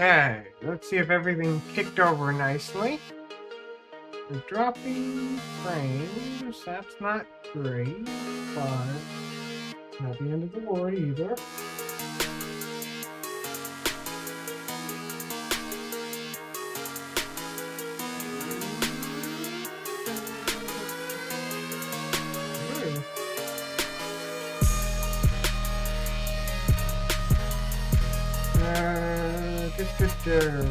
Okay, let's see if everything kicked over nicely. We're dropping frames, that's not great, but not the end of the world either. Record. There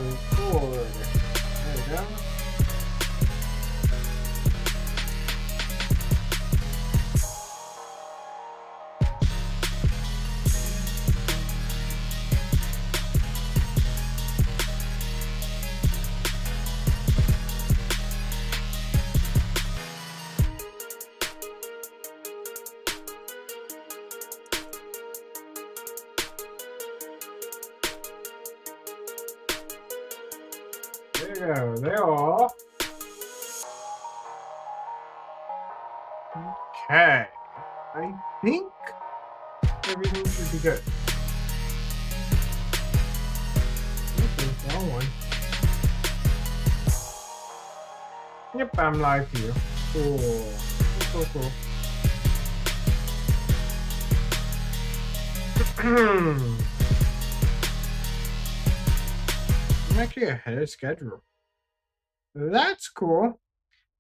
we go. There you go. They're all. Okay. I think everything should be good. Okay, wrong one. Yep, I'm live here. Cool. Cool. I'm actually ahead of schedule. That's cool.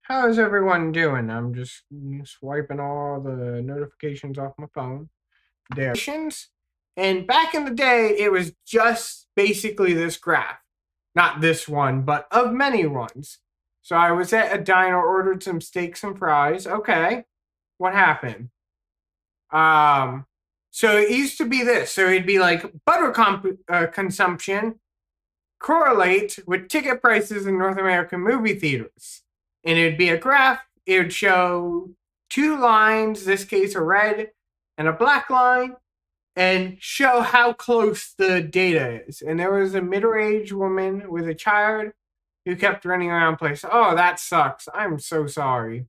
How's everyone doing? I'm just swiping all the notifications off my phone. There. And back in the day, it was just basically this graph. Not this one, but of many ones. So I was at a diner, ordered some steaks and fries. Okay. What happened? So it used to be this. So it'd be like butter consumption correlate with ticket prices in North American movie theaters. And it'd be a graph. It would show two lines, this case a red and a black line, and show how close the data is. And there was a middle-aged woman with a child who kept running around place. Oh, that sucks. I'm so sorry.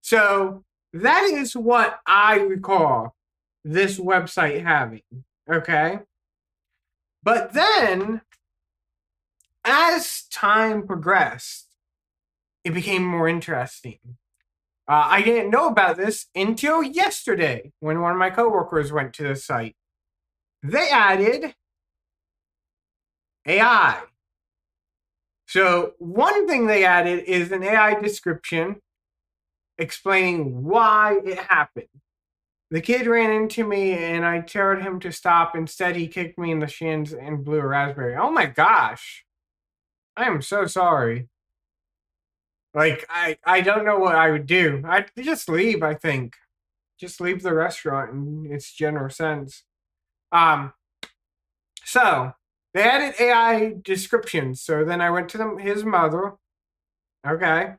So that is what I recall this website having. Okay? But then, as time progressed, it became more interesting. I didn't know about this until yesterday when one of my coworkers went to the site. They added AI. So one thing they added is an AI description explaining why it happened. The kid ran into me and I told him to stop. Instead, he kicked me in the shins and blew a raspberry. Oh my gosh. I am so sorry. Like, I don't know what I would do. I'd just leave, I think. Just leave the restaurant in its general sense. So, they added AI descriptions. So then I went to his mother. Okay.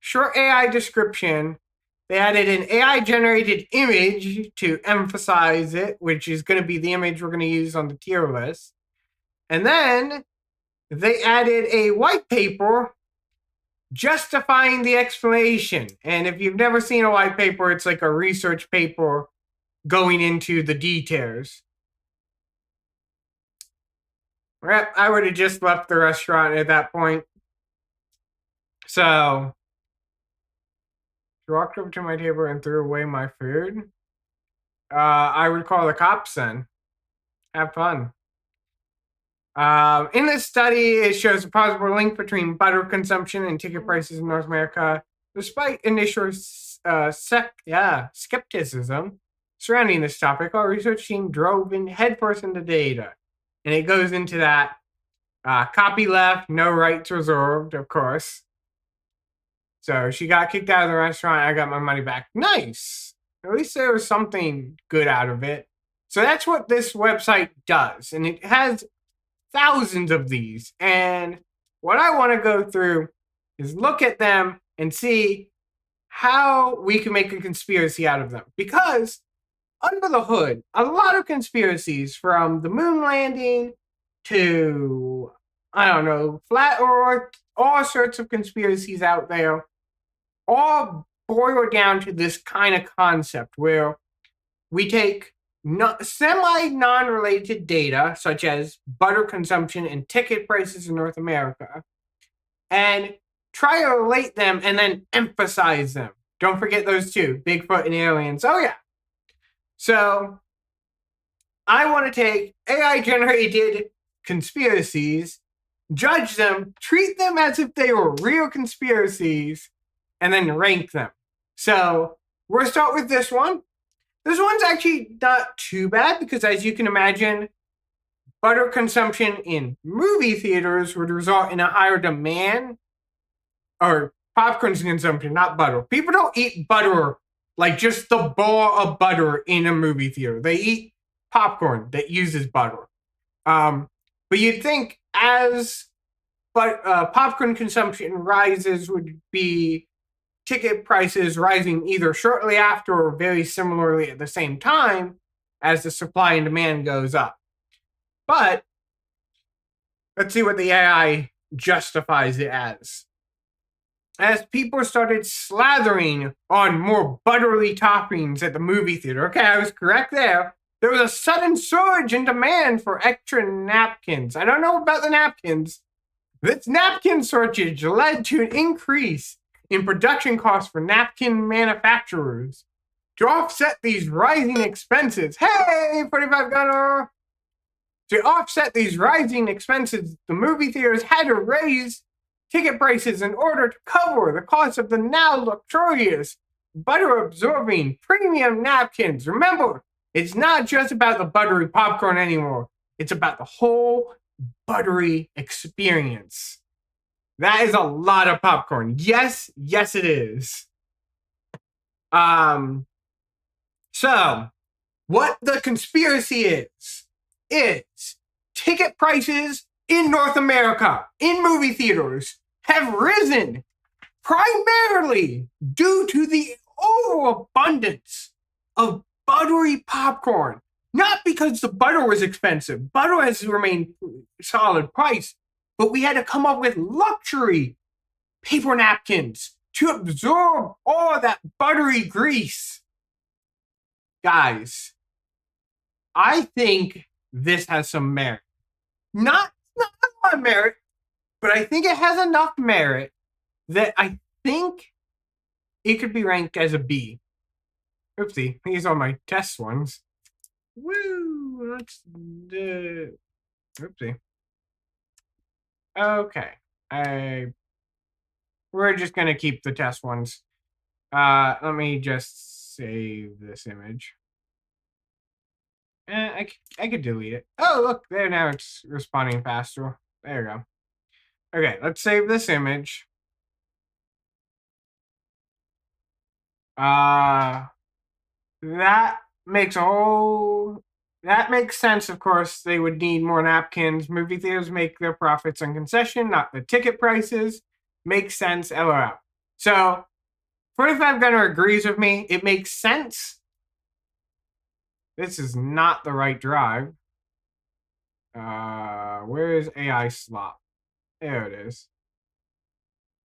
Short AI description. They added an AI-generated image to emphasize it, which is going to be the image we're going to use on the tier list. And then they added a white paper justifying the explanation. And if you've never seen a white paper, it's like a research paper going into the details. I would have just left the restaurant at that point. So, she walked over to my table and threw away my food. I would call the cops then. Have fun. In this study, it shows a possible link between butter consumption and ticket prices in North America. Despite initial skepticism surrounding this topic, our research team drove in headfirst into data. And it goes into that copy left, no rights reserved, of course. So she got kicked out of the restaurant. I got my money back. Nice. At least there was something good out of it. So that's what this website does. And it has thousands of these. And what I want to go through is look at them and see how we can make a conspiracy out of them. Because under the hood, a lot of conspiracies, from the moon landing to, I don't know, flat earth, all sorts of conspiracies out there, all boil down to this kind of concept where we take semi-non-related data, such as butter consumption and ticket prices in North America, and try to relate them and then emphasize them. Don't forget those two, Bigfoot and aliens. Oh, yeah. So I want to take AI-generated conspiracies, judge them, treat them as if they were real conspiracies, and then rank them. So we'll start with this one. This one's actually not too bad because, as you can imagine, butter consumption in movie theaters would result in a higher demand, or popcorn consumption, not butter. People don't eat butter, like just the ball of butter in a movie theater. They eat popcorn that uses butter. But you'd think as popcorn consumption rises would be ticket prices rising either shortly after or very similarly at the same time as the supply and demand goes up. But let's see what the AI justifies it as. As people started slathering on more buttery toppings at the movie theater. Okay, I was correct there. There was a sudden surge in demand for extra napkins. I don't know about the napkins. This napkin shortage led to an increase in production costs for napkin manufacturers. To offset these rising expenses, hey, 45 Gunner! To offset these rising expenses, the movie theaters had to raise ticket prices in order to cover the cost of the now luxurious, butter-absorbing premium napkins. Remember, it's not just about the buttery popcorn anymore. It's about the whole buttery experience. That is a lot of popcorn. Yes, it is. So, what the conspiracy is ticket prices in North America, in movie theaters, have risen primarily due to the overabundance of buttery popcorn. Not because the butter was expensive. Butter has remained solid price. But we had to come up with luxury paper napkins to absorb all that buttery grease. Guys, I think this has some merit. Not a lot of merit, but I think it has enough merit that I think it could be ranked as a B. Oopsie, these are my test ones. Woo! Let's do... Oopsie. Okay. We're just going to keep the test ones. Let me just save this image. I could delete it. Oh, look, there now it's responding faster. There we go. Okay, let's save this image. That makes sense, of course. They would need more napkins. Movie theaters make their profits on concession, not the ticket prices. Makes sense, LOL. So, 45 Gunner agrees with me. It makes sense. This is not the right drive. Where is AI slot? There it is.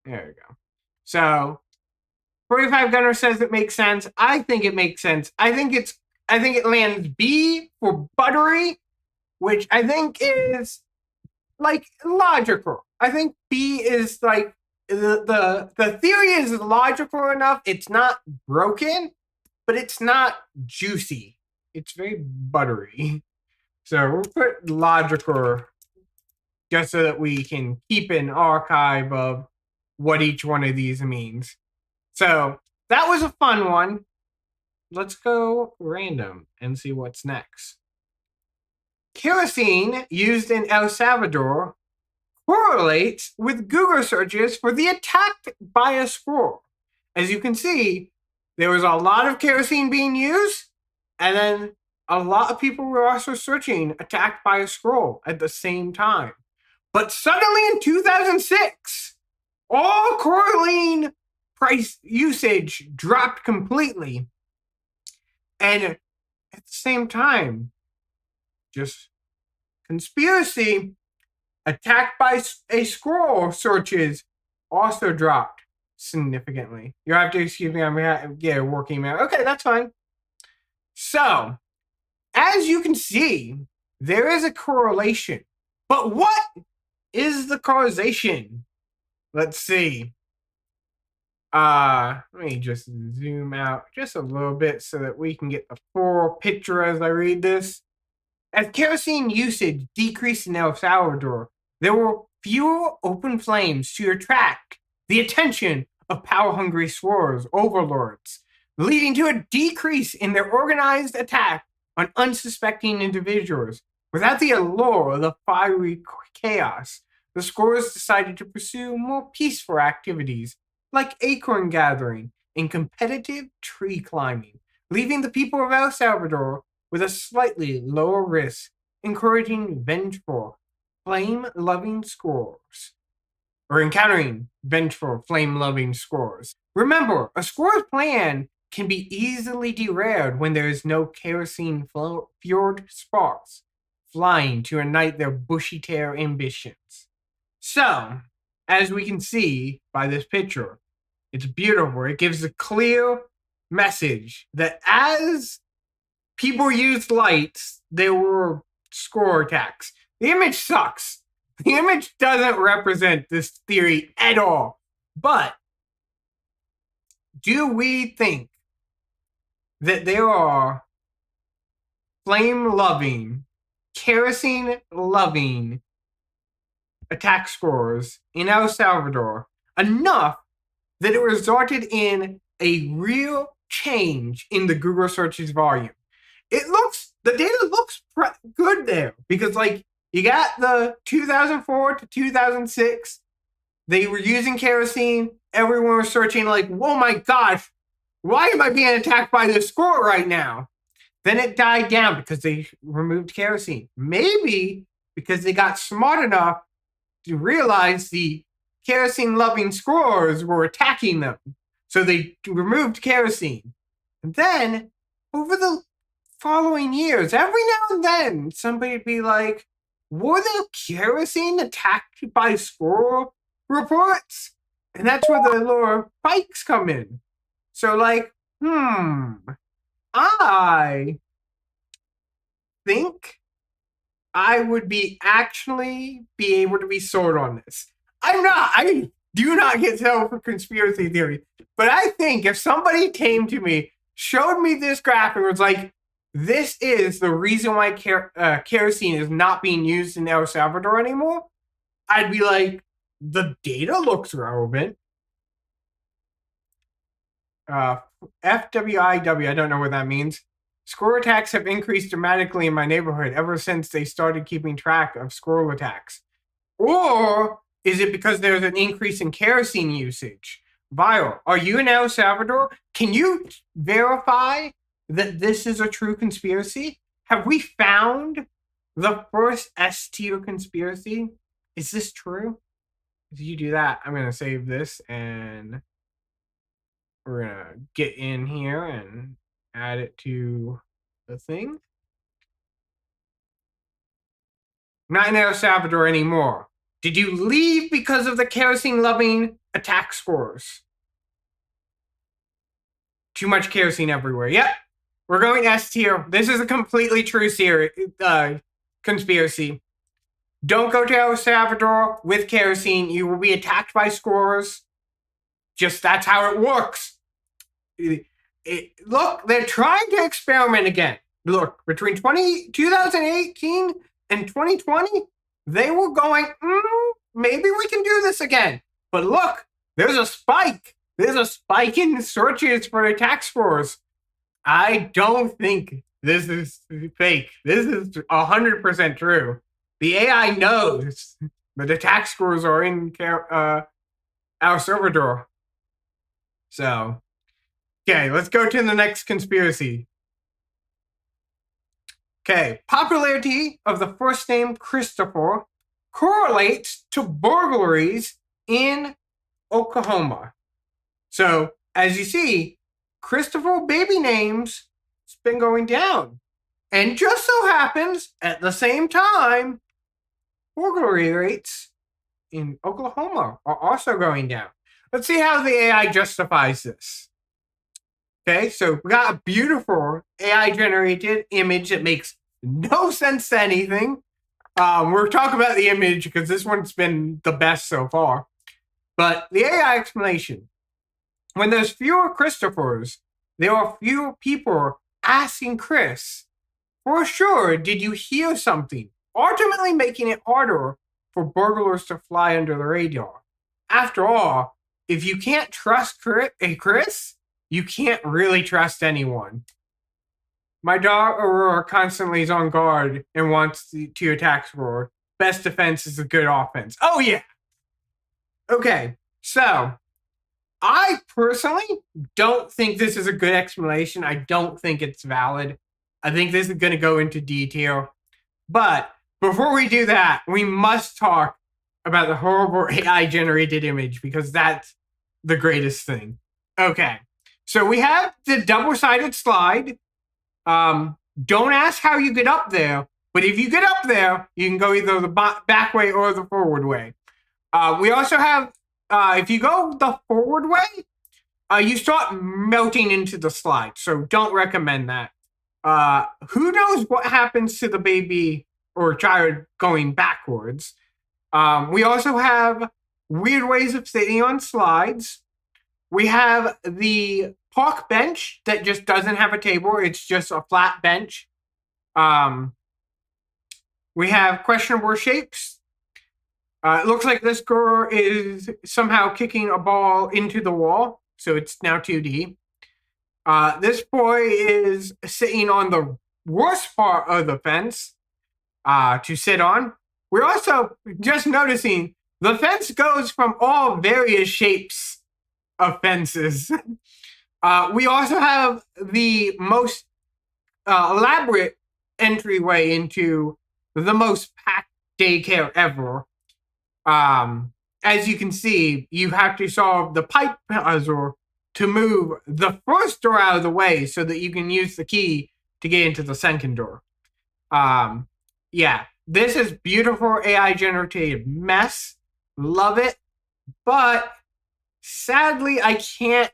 There we go. So, 45 Gunner says it makes sense. I think it makes sense. I think it lands B for buttery, which I think is like logical. I think B is like the theory is logical enough. It's not broken, but it's not juicy. It's very buttery. So we'll put logical just so that we can keep an archive of what each one of these means. So that was a fun one. Let's go random and see what's next. Kerosene used in El Salvador correlates with Google searches for the attack by a squirrel. As you can see, there was a lot of kerosene being used, and then a lot of people were also searching attacked by a squirrel at the same time. But suddenly in 2006, all correlating price usage dropped completely. And at the same time, just conspiracy, attacked by a squirrel searches also dropped significantly. You have to excuse me, I'm working man. Okay, that's fine. So, as you can see, there is a correlation. But what is the causation? Let's see. Let me just zoom out just a little bit so that we can get the full picture as I read this. As kerosene usage decreased in El Salvador, there were fewer open flames to attract the attention of power-hungry swords overlords, leading to a decrease in their organized attack on unsuspecting individuals. Without the allure of the fiery chaos, the scorers decided to pursue more peaceful activities like acorn gathering and competitive tree climbing, leaving the people of El Salvador with a slightly lower risk, encouraging vengeful, flame-loving scorers. Or encountering vengeful, flame-loving scorers. Remember, a scorer's plan can be easily derailed when there is no kerosene-fueled sparks flying to ignite their bushy-tail ambitions. So, as we can see by this picture, it's beautiful. It gives a clear message that as people used lights, there were score attacks. The image sucks. The image doesn't represent this theory at all. But do we think that there are flame-loving, kerosene-loving attack scores in El Salvador enough that it resulted in a real change in the Google searches volume? The data looks good there because, like, you got the 2004 to 2006, they were using kerosene. Everyone was searching like, oh my gosh, why am I being attacked by this score right now? Then it died down because they removed kerosene. Maybe because they got smart enough to realize the kerosene-loving scorers were attacking them. So they removed kerosene. And then, over the following years, every now and then, somebody would be like, were there kerosene attacked by score reports? And that's where the little spikes come in. So, like, I think I would be able to be sold on this. I do not get sold for conspiracy theory, but I think if somebody came to me, showed me this graph and was like, this is the reason why kerosene is not being used in El Salvador anymore, I'd be like, the data looks relevant. FWIW, I don't know what that means. Squirrel attacks have increased dramatically in my neighborhood ever since they started keeping track of squirrel attacks. Or is it because there's an increase in kerosene usage? Vile, are you in El Salvador? Can you verify that this is a true conspiracy? Have we found the first S-tier conspiracy? Is this true? If you do that, I'm going to save this and we're going to get in here and add it to the thing. Not in El Salvador anymore. Did you leave because of the kerosene-loving attack scores? Too much kerosene everywhere. Yep. We're going S tier. This is a completely true conspiracy. Don't go to El Salvador with kerosene. You will be attacked by scores. Just that's how it works. Look, they're trying to experiment again. Look, between 2018 and 2020, they were going, maybe we can do this again. But look, there's a spike. There's a spike in searches for attack scores. I don't think this is fake. This is 100% true. The AI knows that attack scores are in El Salvador. So, okay, let's go to the next conspiracy. Okay, popularity of the first name Christopher correlates to burglaries in Oklahoma. So, as you see, Christopher baby names has been going down. And just so happens, at the same time, burglary rates in Oklahoma are also going down. Let's see how the AI justifies this. Okay, so we got a beautiful AI generated image that makes no sense to anything. We're talking about the image because this one's been the best so far. But the AI explanation, when there's fewer Christophers, there are fewer people asking Chris, for sure, did you hear something? Ultimately making it harder for burglars to fly under the radar. After all, if you can't trust Chris, you can't really trust anyone. My dog Aurora constantly is on guard and wants to attack Roar. Best defense is a good offense. Oh, yeah. Okay, so I personally don't think this is a good explanation. I don't think it's valid. I think this is going to go into detail. But before we do that, we must talk about the horrible AI generated image because that's the greatest thing. Okay, so we have the double sided slide. Don't ask how you get up there, but if you get up there, you can go either the back way or the forward way. We also have, if you go the forward way, you start melting into the slide. So don't recommend that. Who knows what happens to the baby or child going backwards? We also have weird ways of sitting on slides. We have the park bench that just doesn't have a table. It's just a flat bench. We have questionable shapes. It looks like this girl is somehow kicking a ball into the wall, so it's now 2D. This boy is sitting on the worst part of the fence to sit on. We're also just noticing the fence goes from all various shapes of fences. We also have the most elaborate entryway into the most packed daycare ever. As you can see, you have to solve the pipe puzzle to move the first door out of the way so that you can use the key to get into the second door. Yeah, this is beautiful AI generated mess. Love it. But sadly, I can't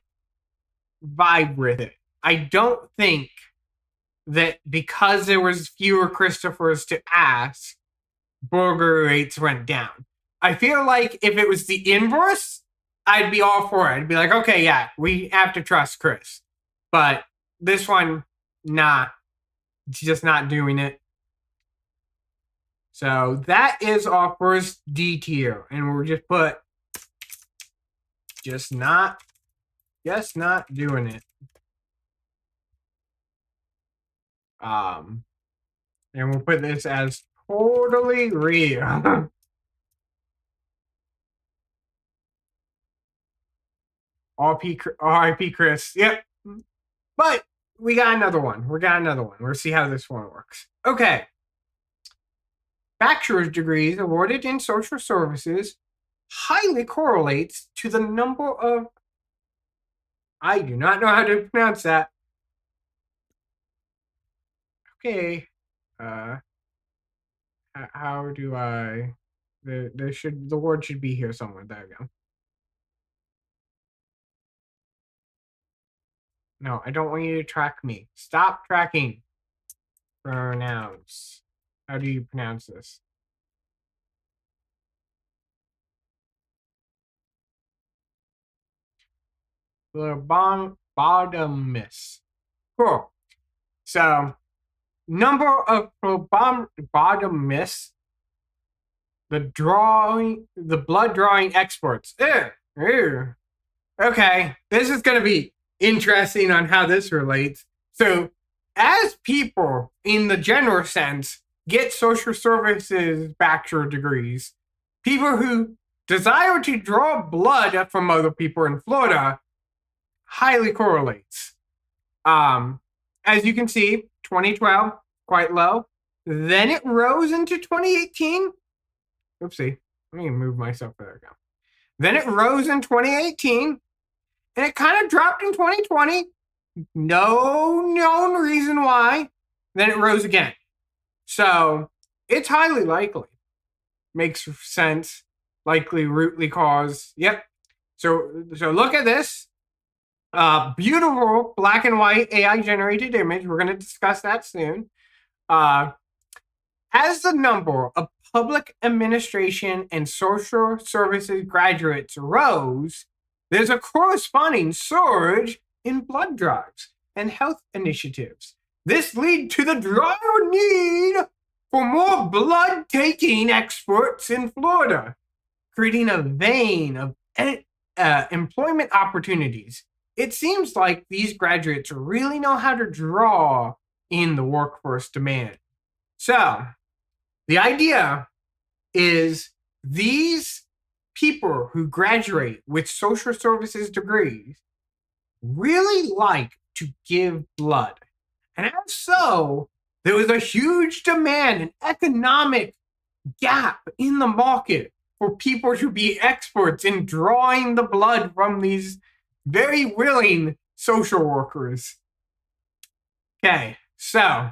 vibe with it. I don't think that because there was fewer Christophers to ask, burglary rates went down. I feel like if it was the inverse, I'd be all for it. I'd be like, okay, yeah, we have to trust Chris. But this one, nah, it's just not doing it. So that is our first D tier, and we'll just put just not doing it. And we'll put this as totally real. R.I.P. Chris. Yep. But we got another one. We'll see how this one works. Okay. Bachelor's degrees awarded in social services highly correlates to the number of. I do not know how to pronounce that. Okay. How do I? The word should be here somewhere. There we go. No, I don't want you to track me. Stop tracking. Pronouns. How do you pronounce this? Phlebotomist. Cool. So, number of phlebotomists, the blood drawing experts. Ew. Okay, this is going to be interesting on how this relates. So, as people in the general sense get social services bachelor degrees, people who desire to draw blood from other people in Florida highly correlates. As you can see, 2012, quite low. Then it rose into 2018. Oopsie. Let me move myself. There we go. Then it rose in 2018. And it kind of dropped in 2020. No known reason why. Then it rose again. So it's highly likely. Makes sense. Likely rootly cause. Yep. So look at this. Beautiful black and white AI generated image. We're going to discuss that soon. Uh, as the number of public administration and social services graduates rose, there's a corresponding surge in blood drives and health initiatives. This leads to the dire need for more blood-taking experts in Florida, creating a vein of employment opportunities. It seems like these graduates really know how to draw in the workforce demand. So, the idea is these people who graduate with social services degrees really like to give blood. And as so, there was a huge demand and economic gap in the market for people to be experts in drawing the blood from these very willing social workers. Okay, so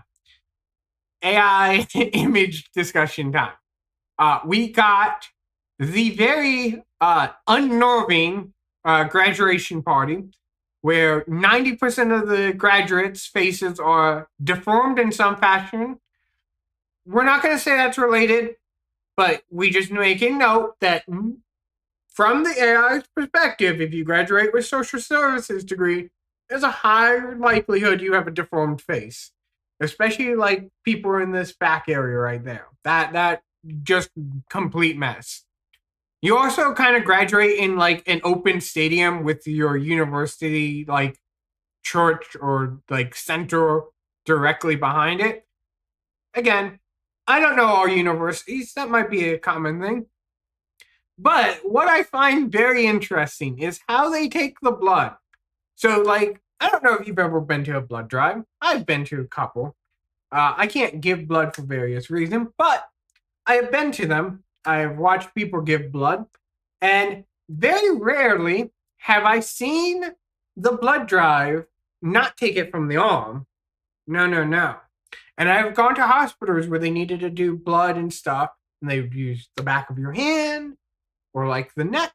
AI image discussion time. We got the very unnerving graduation party where 90% of the graduates' faces are deformed in some fashion. We're not going to say that's related, but we just make a note that from the AI's perspective, if you graduate with social services degree, there's a higher likelihood you have a deformed face, especially like people in this back area right there. That just complete mess. You also kind of graduate in like an open stadium with your university like church or like center directly behind it. Again, I don't know all universities. That might be a common thing. But what I find very interesting is how they take the blood. So, like, I don't know if you've ever been to a blood drive. I've been to a couple. I can't give blood for various reasons, but I have been to them. I have watched people give blood. And very rarely have I seen the blood drive not take it from the arm. No. And I've gone to hospitals where they needed to do blood and stuff, and they would use the back of your hand or like the neck.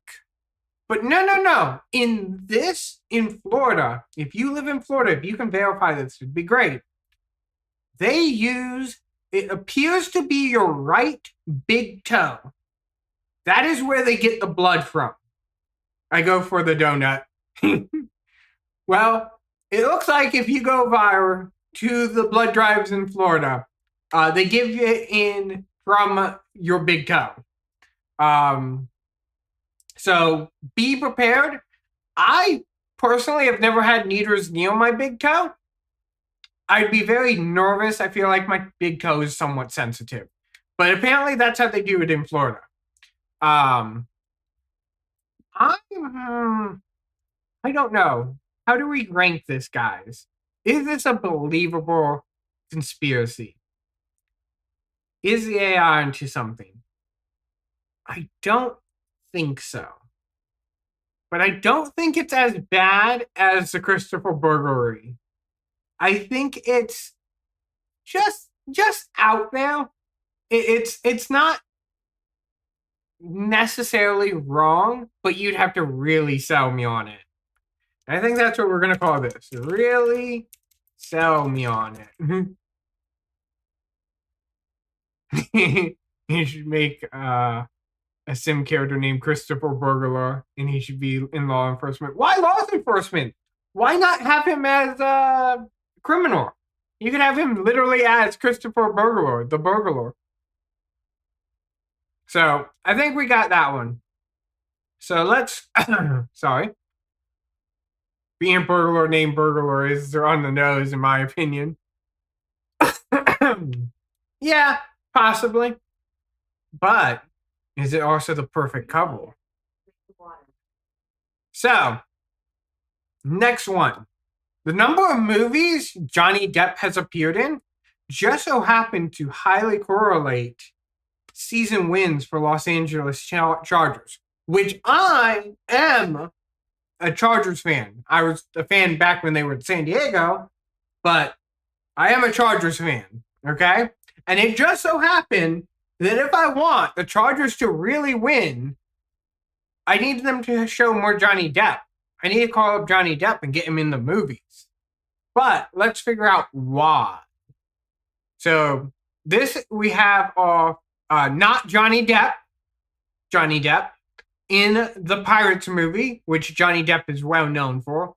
But no. In Florida, if you live in Florida, if you can verify this, it'd be great. They use, it appears to be your right big toe. That is where they get the blood from. I go for the donut. Well, it looks like if you go viral to the blood drives in Florida, they give you in from your big toe. So be prepared. I personally have never had needles near my big toe. I'd be very nervous. I feel like my big toe is somewhat sensitive. But apparently that's how they do it in Florida. I don't know. How do we rank this, guys? Is this a believable conspiracy? Is the AI into something? I don't think so. But I don't think it's as bad as the Christopher burglary. I think it's just out there. It's not necessarily wrong, but you'd have to really sell me on it. I think that's what we're going to call this. Really sell me on it. You should make a sim character named Christopher Burglar, and he should be in law enforcement. Why law enforcement? Why not have him as a criminal? You could have him literally as Christopher Burglar, the burglar. So I think we got that one. So let's, sorry. Being burglar named burglar is on the nose, in my opinion. Yeah, possibly. But is it also the perfect couple? So, next one. The number of movies Johnny Depp has appeared in just so happen to highly correlate season wins for Los Angeles Chargers, which I am a Chargers fan. I was a fan back when they were in San Diego, but I am a Chargers fan, okay? And it just so happened that if I want the Chargers to really win, I need them to show more Johnny Depp. I need to call up Johnny Depp and get him in the movies. But let's figure out why. So this we have not Johnny Depp in the Pirates movie, which Johnny Depp is well known for.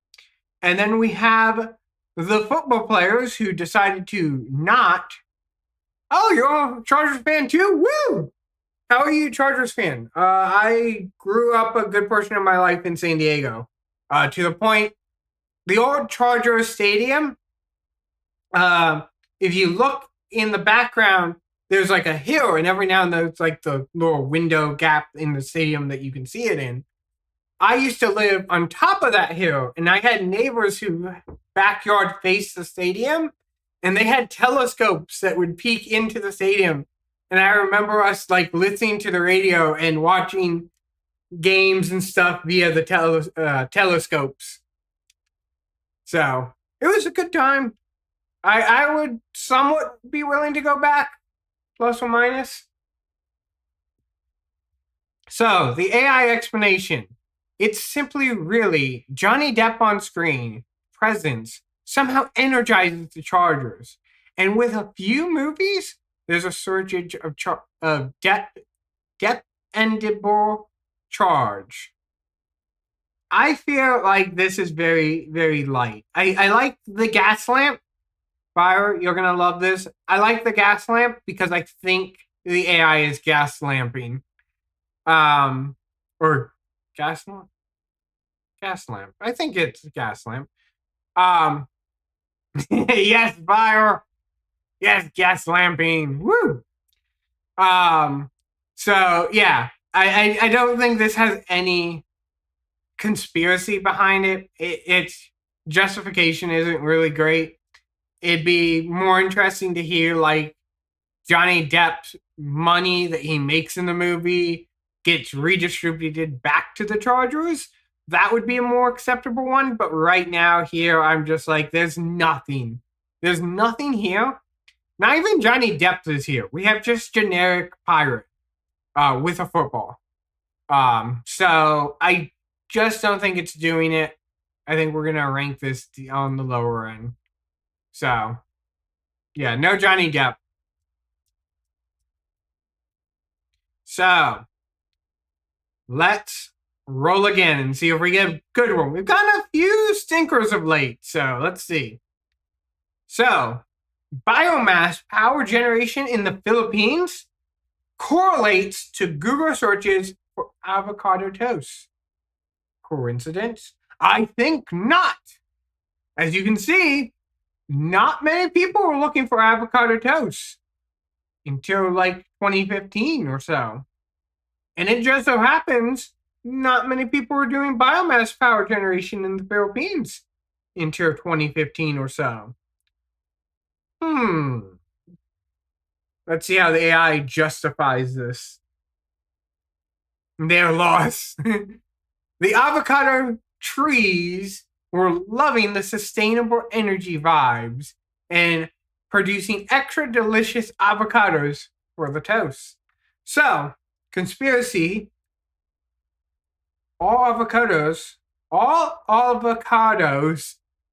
And then we have the football players who decided to not. Oh, you're a Chargers fan too? Woo! How are you a Chargers fan? I grew up a good portion of my life in San Diego. To the point, the old Chargers Stadium, if you look in the background, there's like a hill, and every now and then it's like the little window gap in the stadium that you can see it in. I used to live on top of that hill, and I had neighbors whose backyard faced the stadium, and they had telescopes that would peek into the stadium. And I remember us like listening to the radio and watching games and stuff via the telescopes. So it was a good time. I would somewhat be willing to go back, plus or minus. So the AI explanation. It's simply really Johnny Depp on screen, presence, somehow energizes the Chargers. And with a few movies, there's a surge of dependable charge. I feel like this is very, very light. I like the gas lamp. Fire, you're going to love this. I like the gas lamp because I think the AI is gas lamping. Or gas lamp? Gas lamp. I think it's gas lamp. Yes, fire. Yes, gas lamping. Woo. So yeah, I don't think this has any conspiracy behind it. Its justification isn't really great. It'd be more interesting to hear like Johnny Depp's money that he makes in the movie gets redistributed back to the Chargers. That would be a more acceptable one. But right now here, I'm just like, there's nothing. There's nothing here. Not even Johnny Depp is here. We have just generic pirate with a football. So I just don't think it's doing it. I think we're going to rank this on the lower end. So, yeah, no Johnny Depp. So, let's roll again and see if we get a good one. We've gotten a few stinkers of late, so let's see. So, biomass power generation in the Philippines correlates to Google searches for avocado toast. Coincidence? I think not. As you can see, not many people were looking for avocado toast until like 2015 or so. And it just so happens not many people were doing biomass power generation in the Philippines until 2015 or so. Let's see how the AI justifies this. They're lost. The avocado trees were loving the sustainable energy vibes and producing extra delicious avocados for the toast. So, conspiracy, all avocados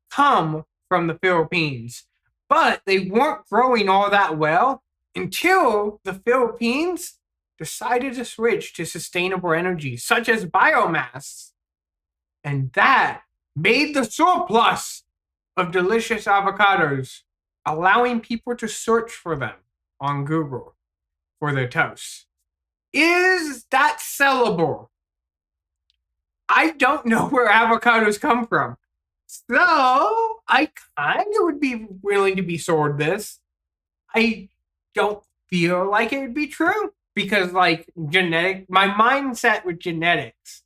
come from the Philippines, but they weren't growing all that well until the Philippines decided to switch to sustainable energy, such as biomass. And that made the surplus of delicious avocados, allowing people to search for them on Google for their toast. Is that sellable? I don't know where avocados come from. So, I kind of would be willing to be sold this. I don't feel like it would be true because, like, my mindset with genetics,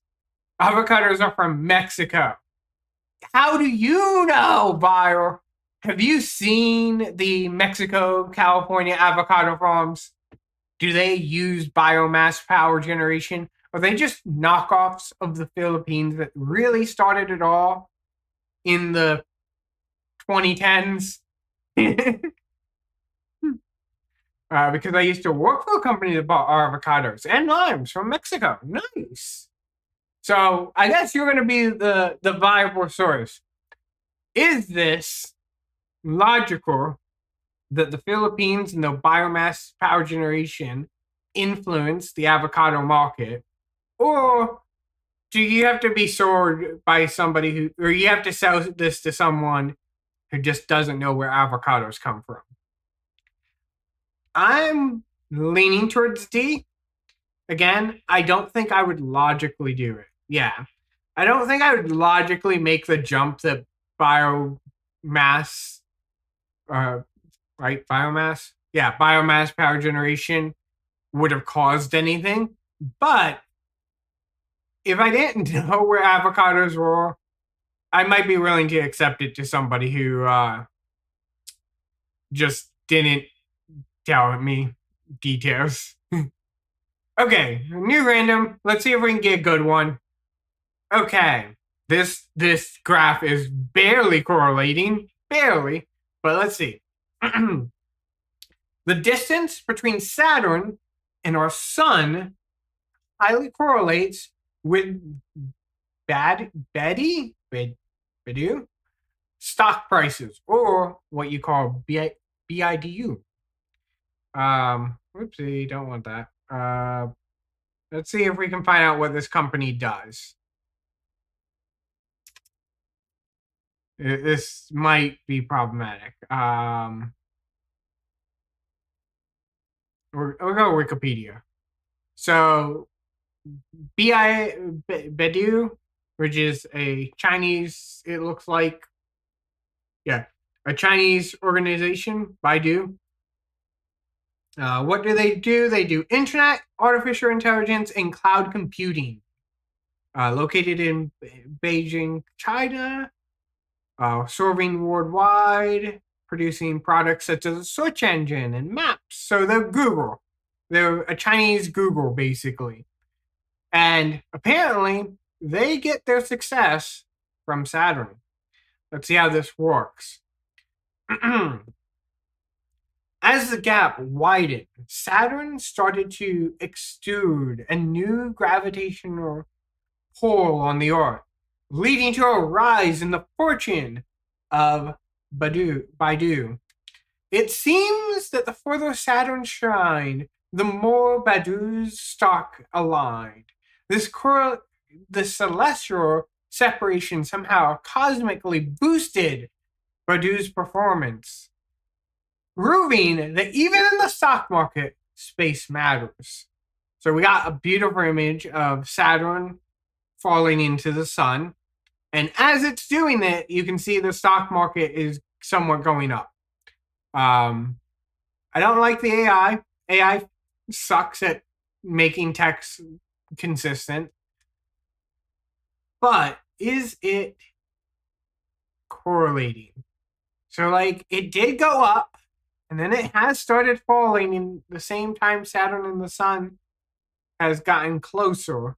avocados are from Mexico. How do you know, Vile? Have you seen the Mexico-California avocado farms? Do they use biomass power generation? Are they just knockoffs of the Philippines that really started it all in the 2010s? Because I used to work for a company that bought our avocados and limes from Mexico. Nice. So I guess you're going to be the viable source. Is this logical that the Philippines and the biomass power generation influence the avocado market? Or do you have to be sold by somebody who, or you have to sell this to someone who just doesn't know where avocados come from? I'm leaning towards D. Again, I don't think I would logically do it. Yeah. I don't think I would logically make the jump that biomass, uh, right? Biomass? Yeah, biomass power generation would have caused anything. But if I didn't know where avocados were, I might be willing to accept it to somebody who just didn't tell me details. Okay, new random. Let's see if we can get a good one. Okay, this graph is barely correlating, barely, but let's see. The distance between Saturn and our sun highly correlates with Bedu stock prices, or what you call BIDU. Whoopsie, don't want that. Let's see if we can find out what this company does. This might be problematic. We'll go Wikipedia. So, Bedu, which is a Chinese, it looks like, yeah, a Chinese organization, Baidu. What do? They do internet, artificial intelligence, and cloud computing. Located in Beijing, China, serving worldwide, producing products such as a search engine and maps. So they're Google. They're a Chinese Google, basically. And apparently, they get their success from Saturn. Let's see how this works. As the gap widened, Saturn started to exude a new gravitational pull on the Earth, leading to a rise in the fortune of Baidu. It seems that the further Saturn shined, the more Baidu's stock aligned. The celestial separation somehow cosmically boosted Baidu's performance, proving that even in the stock market, space matters. So we got a beautiful image of Saturn falling into the sun. And as it's doing it, you can see the stock market is somewhat going up. I don't like the AI. AI sucks at making text consistent. But is it correlating? So, like, it did go up, and then it has started falling in the same time Saturn and the sun has gotten closer.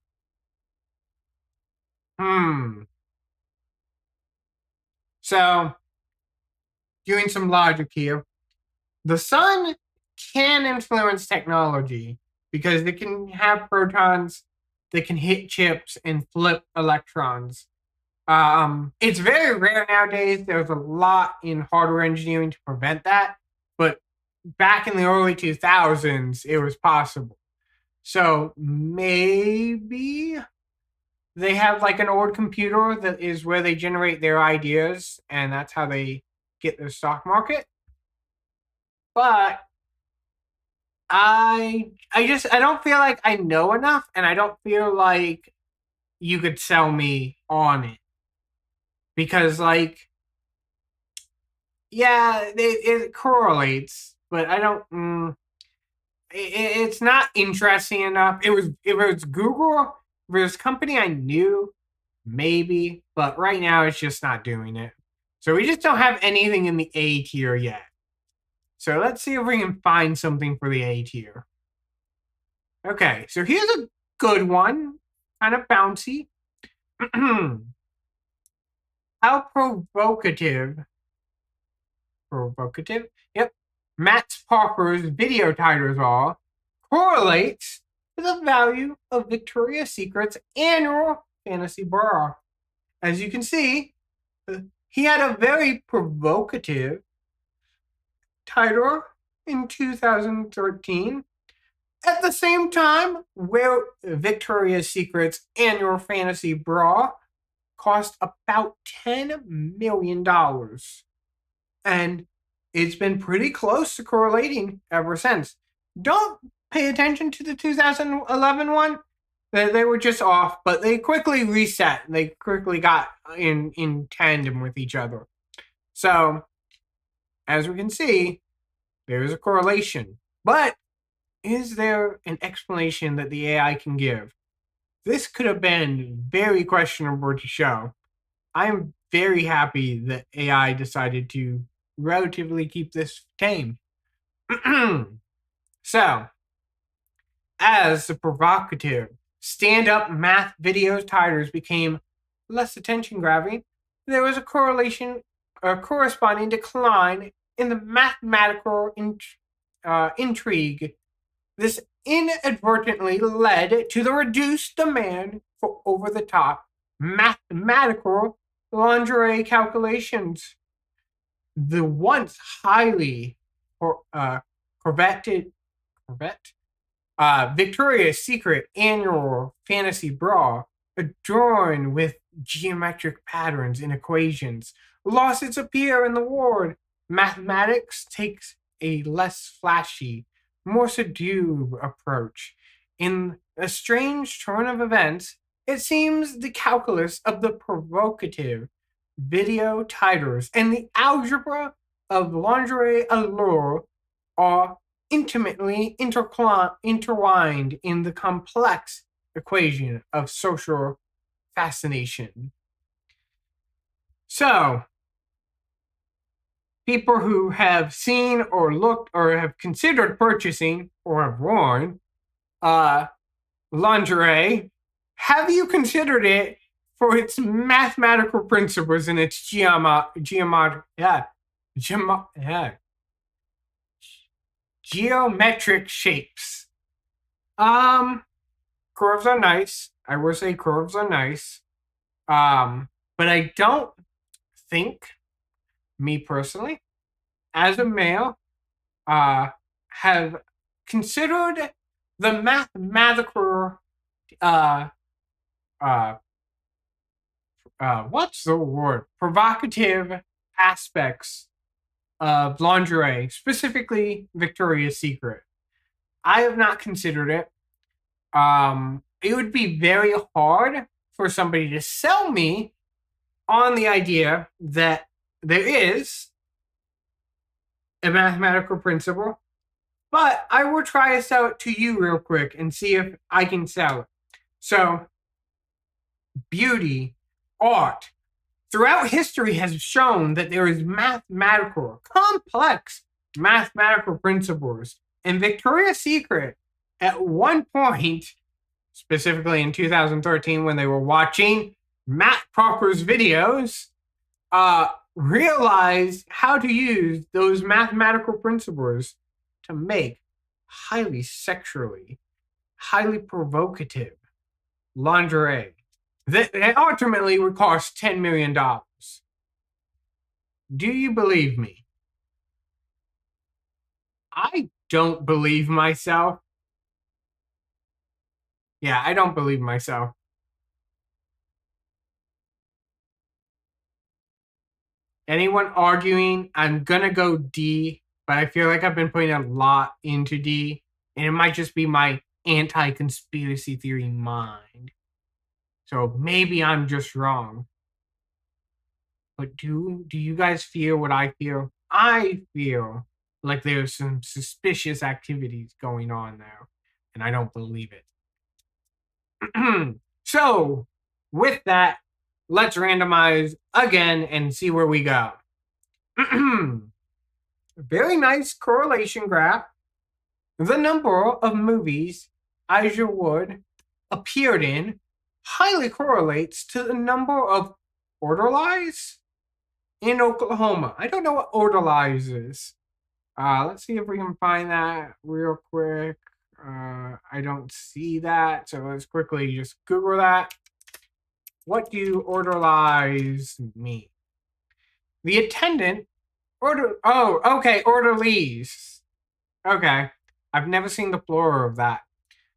So, doing some logic here. The sun can influence technology because it can have protons that can hit chips and flip electrons. It's very rare nowadays. There's a lot in hardware engineering to prevent that. But back in the early 2000s, it was possible. So maybe they have like an old computer that is where they generate their ideas, and that's how they get their stock market. But I don't feel like I know enough, and I don't feel like you could sell me on it. Because, like, yeah, it correlates, but I don't. It's not interesting enough. If it was Google, if it was a company I knew, maybe, but right now it's just not doing it. So we just don't have anything in the A tier yet. So let's see if we can find something for the A tier. Okay, so here's a good one, kind of bouncy. How provocative? Yep. Matt Parker's video titles are correlates to the value of Victoria's Secret's annual fantasy bra. As you can see, he had a very provocative title in 2013. At the same time, where Victoria's Secret's annual fantasy bra cost about $10 million. And it's been pretty close to correlating ever since. Don't pay attention to the 2011 one. They were just off, but they quickly reset. They quickly got in tandem with each other. So, as we can see, there is a correlation. But is there an explanation that the AI can give? This could have been very questionable to show. I'm very happy that AI decided to relatively keep this tame. So, as the provocative stand-up math video titles became less attention-grabbing, there was a corresponding decline in the mathematical intrigue. This inadvertently led to the reduced demand for over-the-top mathematical lingerie calculations. The once highly coveted Victoria's Secret annual fantasy bra, adorned with geometric patterns and equations, lost its appeal in the world. Mathematics takes a less flashy, more subdued approach. In a strange turn of events, it seems the calculus of the provocative video titles and the algebra of lingerie allure are intimately intertwined in the complex equation of social fascination. So, people who have seen or looked or have considered purchasing or have worn lingerie, have you considered it for its mathematical principles and its geometric shapes? Curves are nice. I will say curves are nice. But I don't think, me personally, as a male, have considered the mathematical what's the word? Provocative aspects of lingerie, specifically Victoria's Secret. I have not considered it. It would be very hard for somebody to sell me on the idea that there is a mathematical principle, but I will try to sell it to you real quick and see if I can sell it. So, beauty, art, throughout history has shown that there is complex mathematical principles. And Victoria's Secret, at one point, specifically in 2013 when they were watching Matt Parker's videos, realized how to use those mathematical principles to make highly sexually, highly provocative lingerie that ultimately would cost $10 million. Do you believe me? I don't believe myself. Yeah, I don't believe myself. Anyone arguing, I'm gonna go D, but I feel like I've been putting a lot into D, and it might just be my anti-conspiracy theory mind. So maybe I'm just wrong. But do you guys feel what I feel? I feel like there's some suspicious activities going on now, and I don't believe it. So, with that, let's randomize again and see where we go. Very nice correlation graph. The number of movies Elijah Wood appeared in highly correlates to the number of orderlies in Oklahoma. I don't know what orderlies is. Let's see if we can find that real quick. I don't see that, so let's quickly just Google that. What do orderlies mean? The attendant orderlies. Okay. I've never seen the plural of that.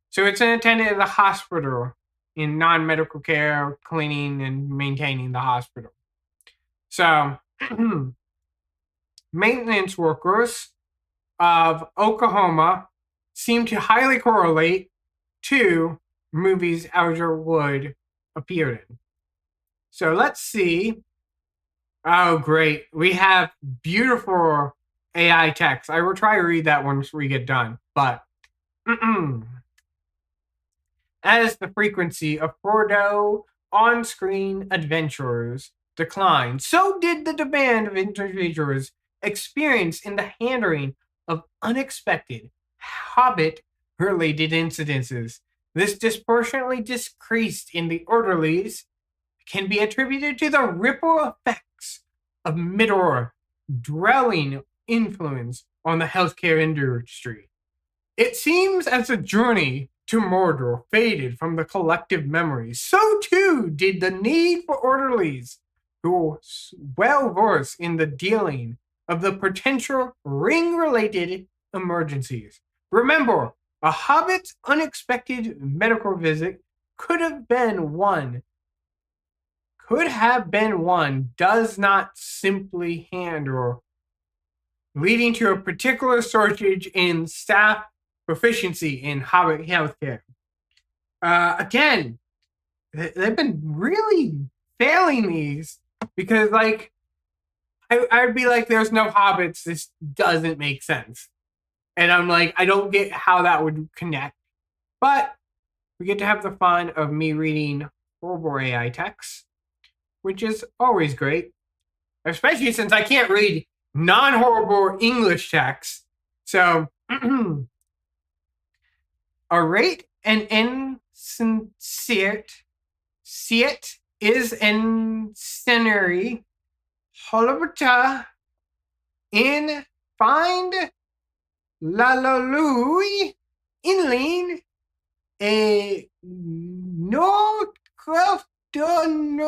So it's an attendant at the hospital in non-medical care, cleaning and maintaining the hospital. So maintenance workers of Oklahoma seem to highly correlate to movies Elijah Wood appeared in. So let's see. Oh, great. We have beautiful AI text. I will try to read that once we get done. But as the frequency of Bordeaux on-screen adventures declined, so did the demand of individuals experienced in the handling of unexpected Hobbit-related incidences. This disproportionately decreased in the orderlies can be attributed to the ripple effects of Middle dwelling influence on the healthcare industry. It seems as the journey to Mordor faded from the collective memory, so too did the need for orderlies who were well versed in the dealing of the potential ring-related emergencies. Remember, a hobbit's unexpected medical visit could have been one does not simply handle, leading to a particular shortage in staff proficiency in hobbit healthcare. Again, they've been really failing these because, like, I'd be like, there's no hobbits. This doesn't make sense. And I'm like, I don't get how that would connect. But we get to have the fun of me reading horrible AI text, which is always great, especially since I can't read non-horrible English text. So, a rate and insincere is an scenery holobata in find lalalui inline a no craft line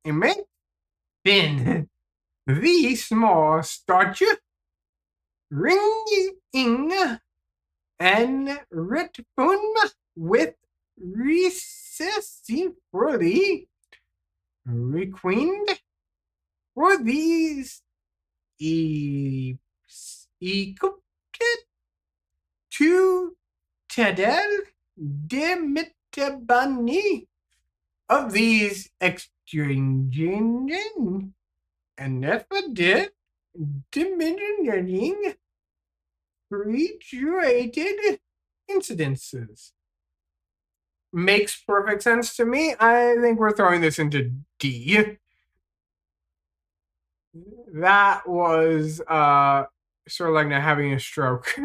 amen then the small starcher ringing and return with recessively required for these equipped to tedel demitabani of these exchanging and never did diminishing reiterated incidences. Makes perfect sense to me. I think we're throwing this into D. That was SirLegna having a stroke.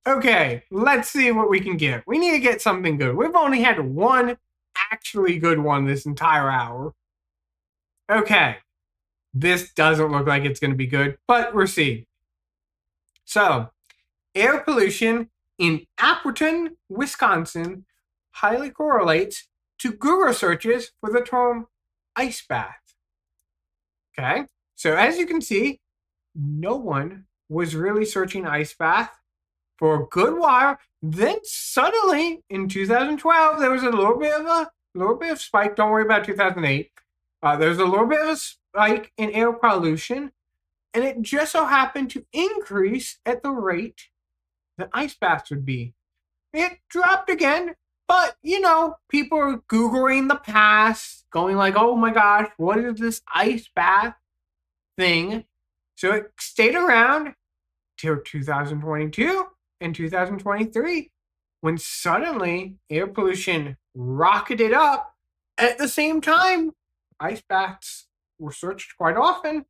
Okay, let's see what we can get. We need to get something good. We've only had one actually good one this entire hour. Okay, this doesn't look like it's going to be good, but we'll see. So, air pollution in Appleton, Wisconsin highly correlates to Google searches for the term ice bath. Okay, so as you can see, no one was really searching ice bath for a good while. Then suddenly in 2012, there was a little bit of spike. Don't worry about 2008. There was a little bit of a spike in air pollution, and it just so happened to increase at the rate that ice baths would be. It dropped again, but people are Googling the past, going like, oh my gosh, what is this ice bath thing? So it stayed around till 2022 and 2023, when suddenly air pollution rocketed up. At the same time, ice baths were searched quite often.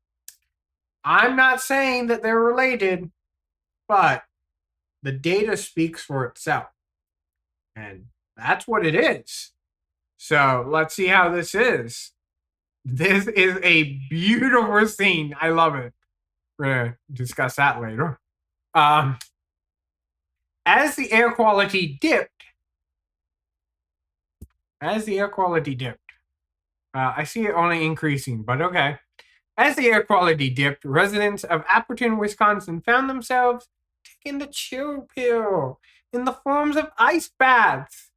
I'm not saying that they're related, but the data speaks for itself. And that's what it is. So let's see how this is. This is a beautiful scene. I love it. We're going to discuss that later. As the air quality dipped, as the air quality dipped. I see it only increasing, but okay. As the air quality dipped, residents of Appleton, Wisconsin found themselves taking the chill pill in the forms of ice baths.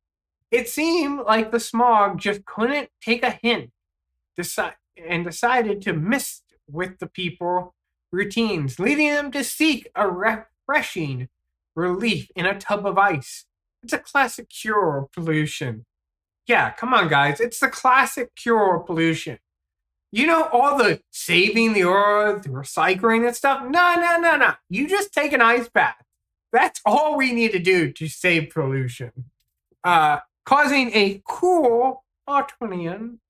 It seemed like the smog just couldn't take a hint and decided to mess with the people routines, leading them to seek a refreshing relief in a tub of ice. It's a classic cure of pollution. Yeah, come on, guys. It's the classic cure of pollution. You know, all the saving the earth, recycling and stuff? No, no, no, no. You just take an ice bath. That's all we need to do to save pollution. Causing a cool autumn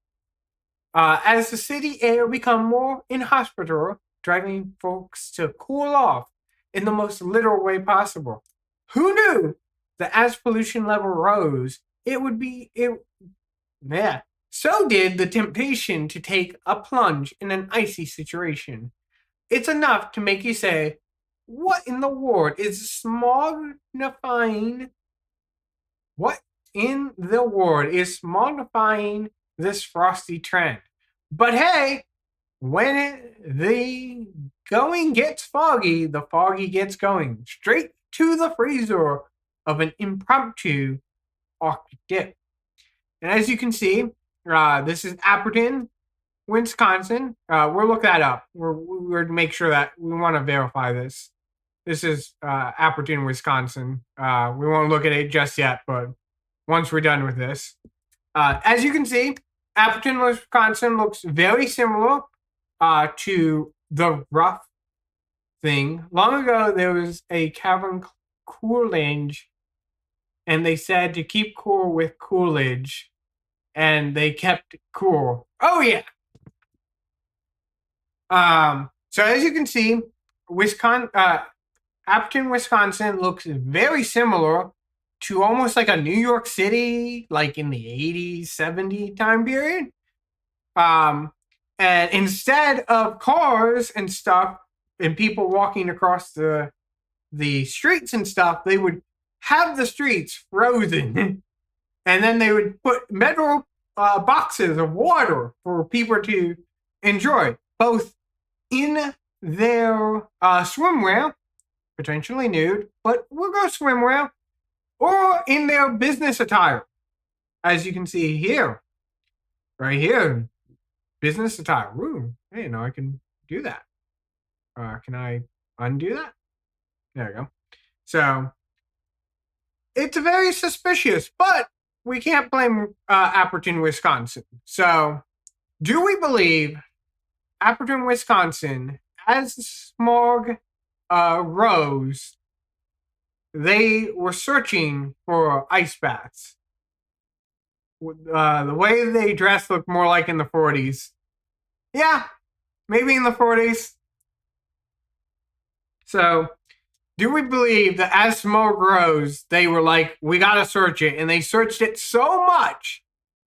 as the city air become more inhospitable, driving folks to cool off in the most literal way possible. Who knew that as pollution level rose, yeah. So did the temptation to take a plunge in an icy situation. It's enough to make you say, what in the world is smognifying? What in the world is smognifying this frosty trend? But hey, when the going gets foggy, the foggy gets going. Straight to the freezer of an impromptu Arctic dip. And as you can see, this is Appleton, Wisconsin. We'll look that up. We're to make sure that we want to verify this. This is Appleton, Wisconsin. We won't look at it just yet, but once we're done with this. As you can see, Appleton, Wisconsin looks very similar to the rough thing. Long ago, there was a Calvin Coolidge, and they said to keep cool with Coolidge, and they kept cool. Oh, yeah. So as you can see, Appleton, Wisconsin looks very similar to almost like a New York City, like in the 80s, 70s time period. And instead of cars and stuff and people walking across the streets and stuff, they would have the streets frozen. And then they would put metal boxes of water for people to enjoy, both in their swimwear, potentially nude, but we'll go swimwear, or in their business attire. As you can see here, right here, business attire. Ooh, hey, I can do that. Can I undo that? There we go. So, it's very suspicious, but we can't blame Appleton, Wisconsin. So, do we believe Appleton, Wisconsin, as the smog rose, they were searching for ice baths? The way they dressed looked more like in the 40s. Yeah, maybe in the 40s. So, do we believe that as smoke rose, they were like, we gotta search it, and they searched it so much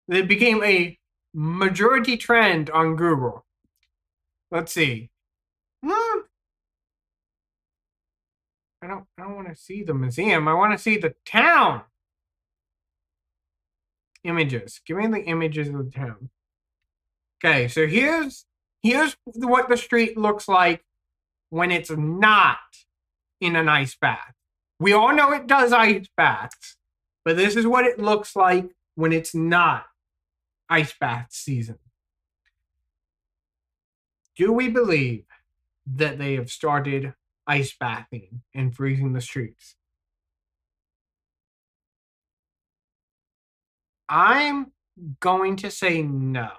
that it became a majority trend on Google? Let's see. I don't want to see the museum. I want to see the town. Images. Give me the images of the town. Okay, so here's what the street looks like when it's not in an ice bath. We all know it does ice baths, but this is what it looks like when it's not ice bath season. Do we believe that they have started ice bathing and freezing the streets? I'm going to say no.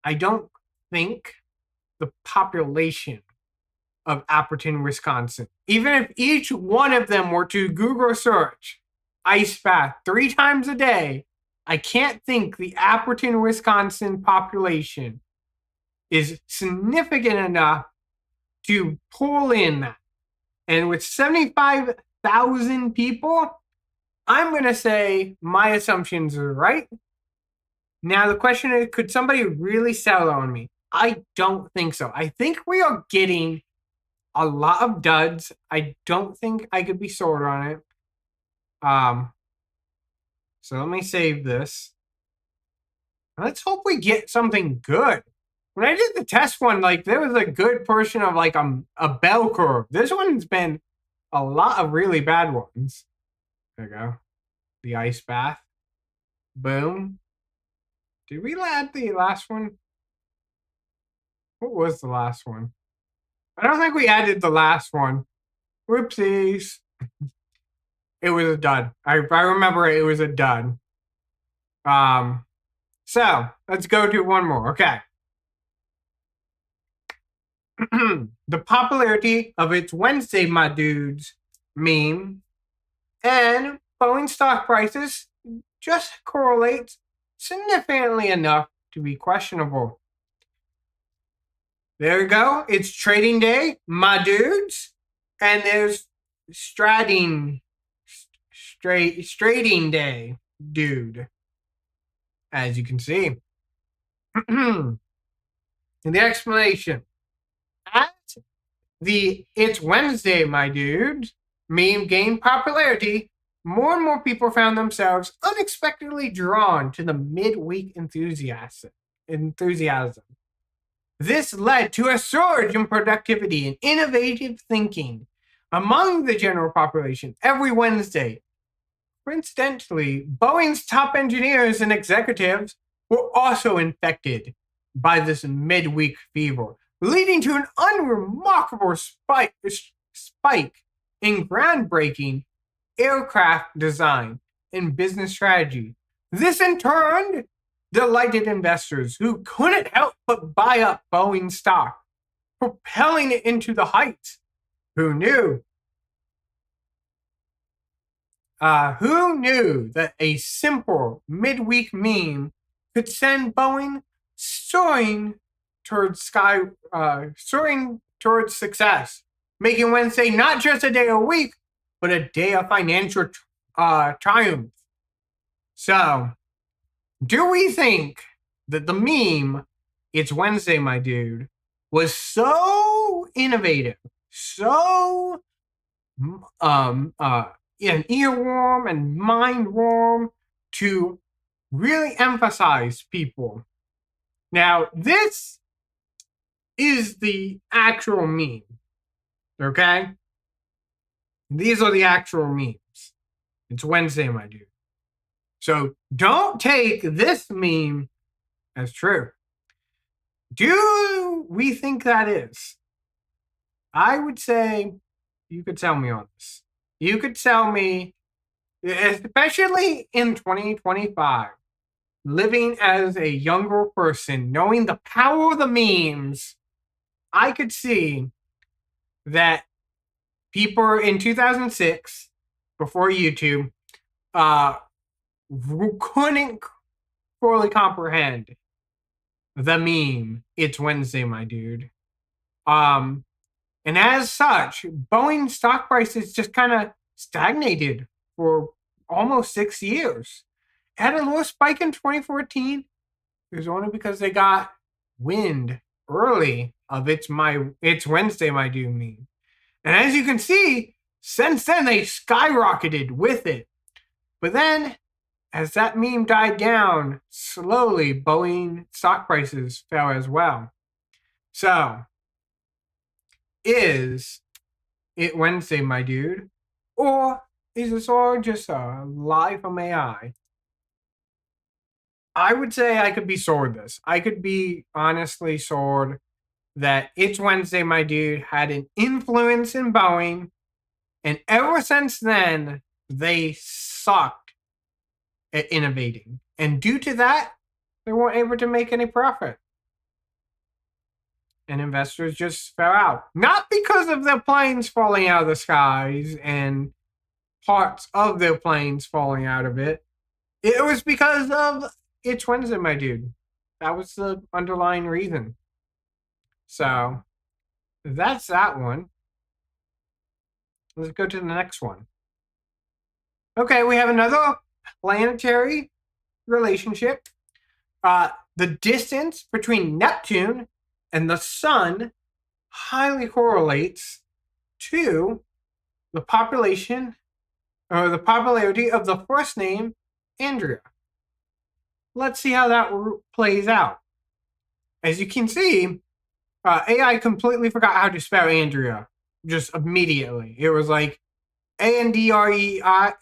I don't think the population of Appleton, Wisconsin, even if each one of them were to Google search ice bath 3 times a day, I can't think the Appleton, Wisconsin population is significant enough to pull in that. And with 75,000 people, I'm going to say my assumptions are right. Now, the question is, could somebody really sell on me? I don't think so. I think we are getting a lot of duds. I don't think I could be sold on it. So let me save this. Let's hope we get something good. When I did the test one, like there was a good portion of like a bell curve. This one's been a lot of really bad ones. There you go. The ice bath. Boom. Did we add the last one? What was the last one? I don't think we added the last one. Whoopsies. It was a dud. I remember it was a dud. So let's go do one more. Okay. The popularity of its Wednesday, my dudes meme and Boeing stock prices just correlates significantly enough to be questionable. There you go. It's trading day, my dudes. And there's trading day, dude. As you can see. The explanation. At the It's Wednesday, my dudes meme gained popularity, more and more people found themselves unexpectedly drawn to the midweek enthusiasm. This led to a surge in productivity and innovative thinking among the general population every Wednesday. Coincidentally, Boeing's top engineers and executives were also infected by this midweek fever, leading to an unremarkable spike in groundbreaking aircraft design and business strategy. This in turn delighted investors who couldn't help but buy up Boeing stock, propelling it into the heights. Who knew? Who knew that a simple midweek meme could send Boeing soaring towards success, making Wednesday not just a day a week, but a day of financial triumph. So, do we think that the meme, It's Wednesday, my dude, was so innovative, so an earworm and mindworm to really emphasize people? Now, this is the actual meme, okay? These are the actual memes. It's Wednesday, my dude. So don't take this meme as true. Do we think that is? I would say you could sell me on this. You could sell me, especially in 2025, living as a younger person, knowing the power of the memes, I could see that people in 2006, before YouTube, couldn't fully comprehend the meme, It's Wednesday, my dude. And as such, Boeing stock prices just kind of stagnated for almost 6 years. It had a little spike in 2014. It was only because they got wind early of It's Wednesday, my dude meme. And as you can see, since then they skyrocketed with it. But then, as that meme died down, slowly Boeing stock prices fell as well. So, is it Wednesday, my dude? Or is this all just a lie from AI? I would say I could be sold this. I could be honestly sold that It's Wednesday, my dude, had an influence in Boeing. And ever since then, they sucked at innovating. And due to that, they weren't able to make any profit. And investors just fell out. Not because of their planes falling out of the skies and parts of their planes falling out of it. It was because of It's Wednesday, my dude. That was the underlying reason. So, that's that one. Let's go to the next one. Okay, we have another planetary relationship. The distance between Neptune and the sun highly correlates to the population or the popularity of the first name Andrea. let's see how that plays out. As you can see, AI completely forgot how to spell Andrea just immediately. It was like Andreia.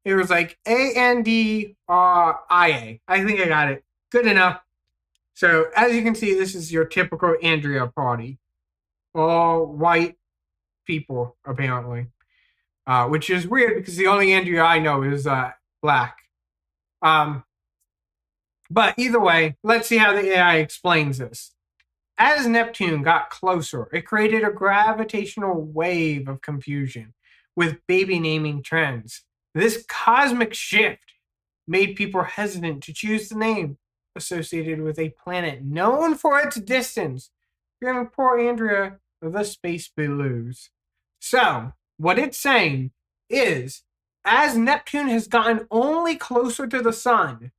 It was like Andria. I think I got it. Good enough. So as you can see, this is your typical Andrea party. All white people, apparently. Which is weird because the only Andrea I know is black. But either way, let's see how the AI explains this. As Neptune got closer, it created a gravitational wave of confusion with baby naming trends. This cosmic shift made people hesitant to choose the name associated with a planet known for its distance, giving poor Andrea the space blues. So, what it's saying is, as Neptune has gotten only closer to the sun,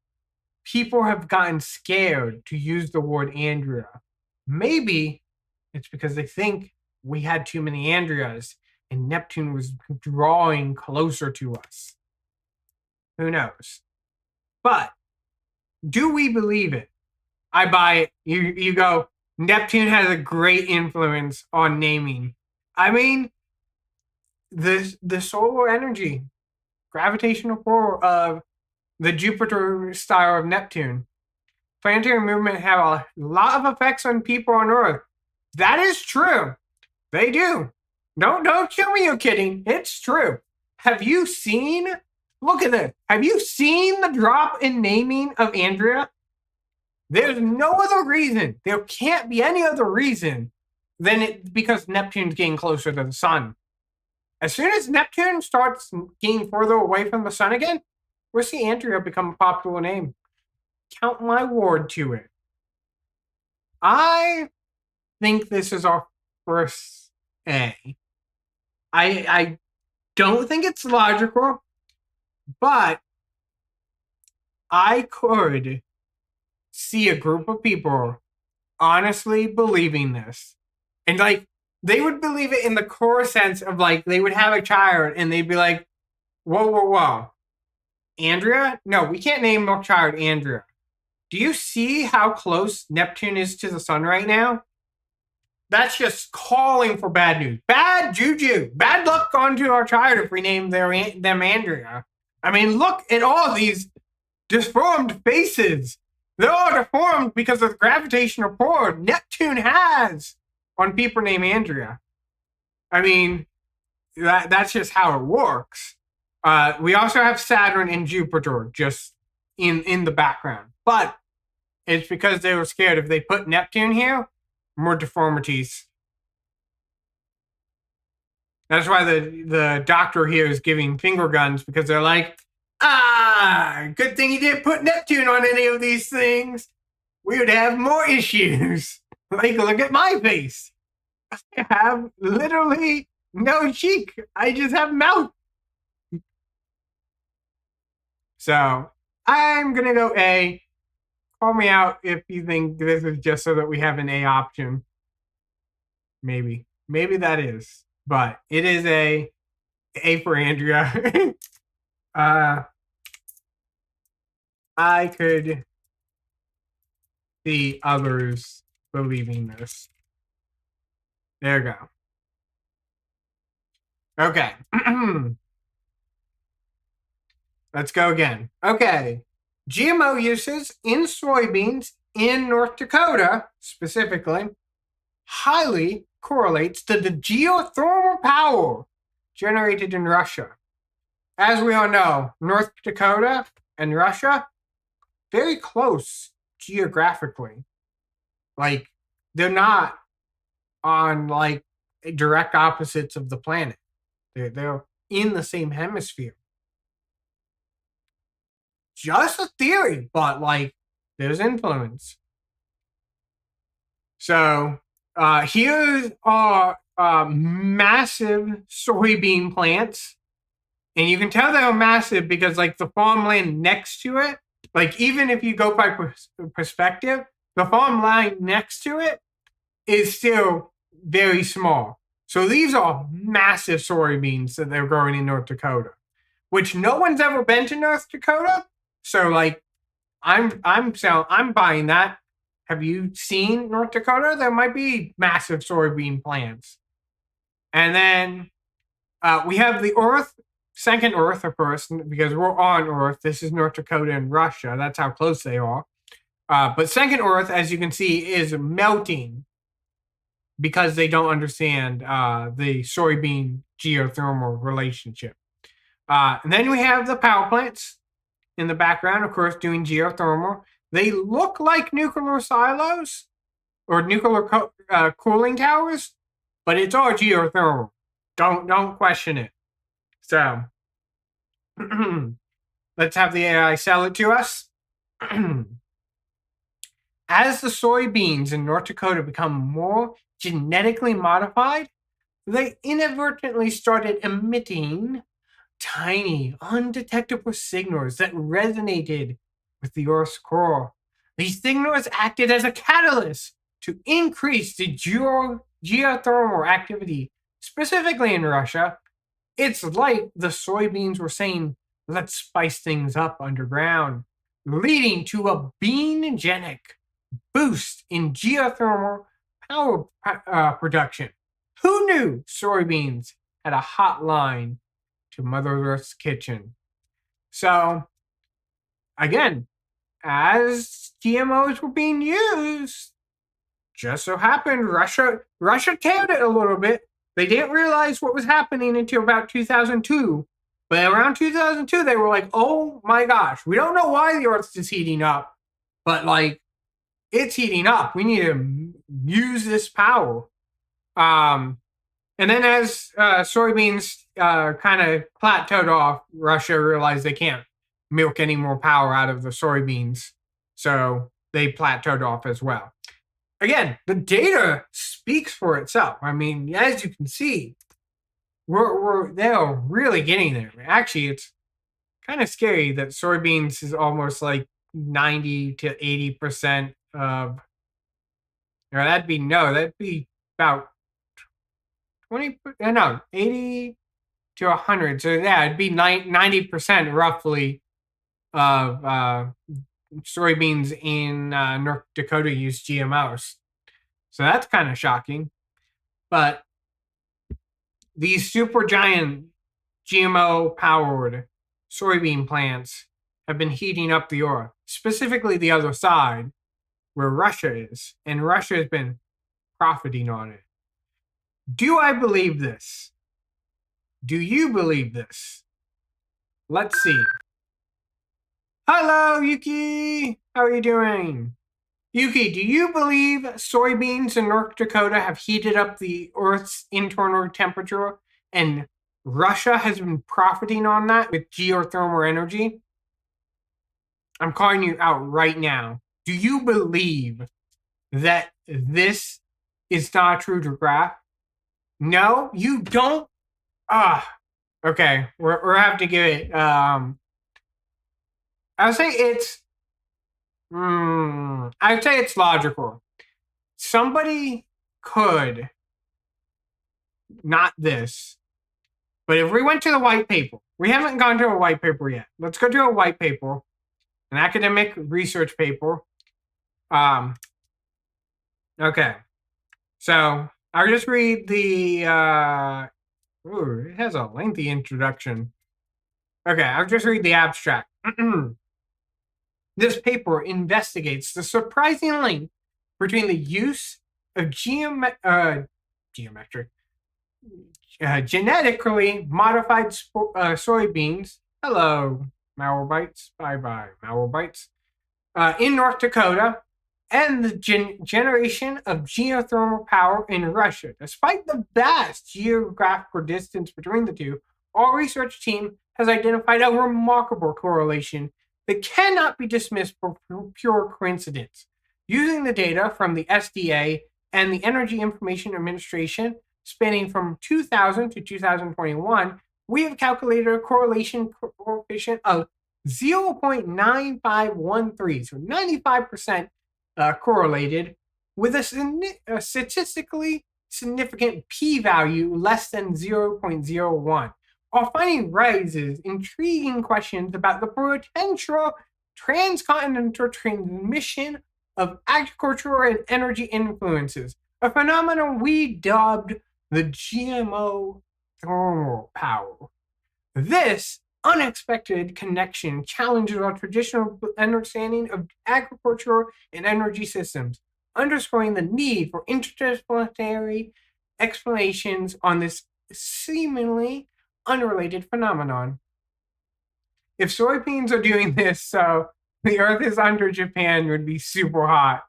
people have gotten scared to use the word Andrea. Maybe it's because they think we had too many Andreas and Neptune was drawing closer to us. Who knows? But do we believe it? I buy it. You go, Neptune has a great influence on naming. I mean, the solar energy, gravitational pull of the Jupiter star of Neptune. Planetary movement have a lot of effects on people on Earth. That is true. They do. Don't tell me you're kidding. It's true. Have you seen? Look at this. Have you seen the drop in naming of Andrea? There's no other reason. There can't be any other reason than it because Neptune's getting closer to the sun. As soon as Neptune starts getting further away from the sun again, we'll see Andrea become a popular name. Count my word to it. I think this is our first A. I don't think it's logical, but I could see a group of people honestly believing this. And like, they would believe it in the core sense of like, they would have a child and they'd be like, whoa. Andrea? No, we can't name our child Andrea. Do you see how close Neptune is to the sun right now? That's just calling for bad news. Bad juju. Bad luck onto our child if we name them Andrea. I mean, look at all these deformed faces. They're all deformed because of the gravitational pull Neptune has on people named Andrea. I mean, that's just how it works. We also have Saturn and Jupiter just in the background. But it's because they were scared if they put Neptune here, more deformities. That's why the doctor here is giving finger guns, because they're like, good thing you didn't put Neptune on any of these things. We would have more issues. Like, look at my face. I have literally no cheek. I just have mouth. So I'm going to go A. Call me out if you think this is just so that we have an A option. Maybe that is. But it is A for Andrea. I could see others believing this. There we go. Okay. Let's go again. Okay. GMO uses in soybeans in North Dakota, specifically, highly correlates to the geothermal power generated in Russia. As we all know, North Dakota and Russia, very close geographically. Like, they're not on, like, direct opposites of the planet. They're in the same hemisphere. Just a theory, but, like, there's influence. So, here are massive soybean plants. And you can tell they're massive because, like, the farmland next to it, like, even if you go by perspective, the farmland next to it is still very small. So these are massive soybeans that they're growing in North Dakota, which no one's ever been to North Dakota. So, like, I'm buying that. Have you seen North Dakota? There might be massive soybean plants. And then we have the Earth, second Earth, of course, because we're on Earth. This is North Dakota and Russia. That's how close they are. But second Earth, as you can see, is melting because they don't understand the soybean geothermal relationship. And then we have the power plants in the background, of course, doing geothermal. They look like nuclear silos or nuclear cooling towers, but it's all geothermal. Don't question it. So let's have the AI sell it to us. As the soybeans in North Dakota become more genetically modified, they inadvertently started emitting tiny, undetectable signals that resonated with the Earth's core. These signals acted as a catalyst to increase the geothermal activity, specifically in Russia. It's like the soybeans were saying, let's spice things up underground, leading to a bean-genic boost in geothermal power production. Who knew soybeans had a hotline to Mother Earth's kitchen? So, again, as GMOs were being used, just so happened Russia tailed it a little bit. They didn't realize what was happening until about 2002. But around 2002, they were like, oh my gosh, we don't know why the Earth is heating up, but like, it's heating up. We need to use this power. And then as soybeans kind of plateaued off, Russia realized they can't milk any more power out of the soybeans. So they plateaued off as well. Again, the data speaks for itself. I mean, as you can see, they're really getting there. Actually, it's kind of scary that soybeans is almost like 90 to 80% of, or that'd be about 20, 80 to 100. So yeah, it'd be 90% roughly of soybeans in North Dakota use GMOs. So that's kind of shocking. But these super giant GMO powered soybean plants have been heating up the Earth, specifically the other side where Russia is, and Russia has been profiting on it. Do I believe this? Do you believe this? Let's see. Hello, Yuki. How are you doing? Yuki, do you believe soybeans in North Dakota have heated up the Earth's internal temperature and Russia has been profiting on that with geothermal energy? I'm calling you out right now. Do you believe that this is not a true graph? No, you don't? Okay. We're have to give it, I would say it's logical. Somebody could, not this, but if we went to the white paper, we haven't gone to a white paper yet. Let's go to a white paper, an academic research paper. Okay. So I'll just read the, it has a lengthy introduction. Okay, I'll just read the abstract. This paper investigates the surprising link between the use of genetically modified soybeans. Hello, Malwarebytes. Bye-bye, Malwarebytes. In North Dakota, and the generation of geothermal power in Russia. Despite the vast geographical distance between the two, our research team has identified a remarkable correlation that cannot be dismissed for pure coincidence. Using the data from the SDA and the Energy Information Administration spanning from 2000 to 2021, we have calculated a correlation coefficient of 0.9513, so 95% correlated, with a statistically significant p-value less than 0.01. Our finding raises intriguing questions about the potential transcontinental transmission of agricultural and energy influences, a phenomenon we dubbed the GMO thermal power. This unexpected connection challenges our traditional understanding of agricultural and energy systems, underscoring the need for interdisciplinary explanations on this seemingly unrelated phenomenon. If soybeans are doing this so the earth is under Japan would be super hot.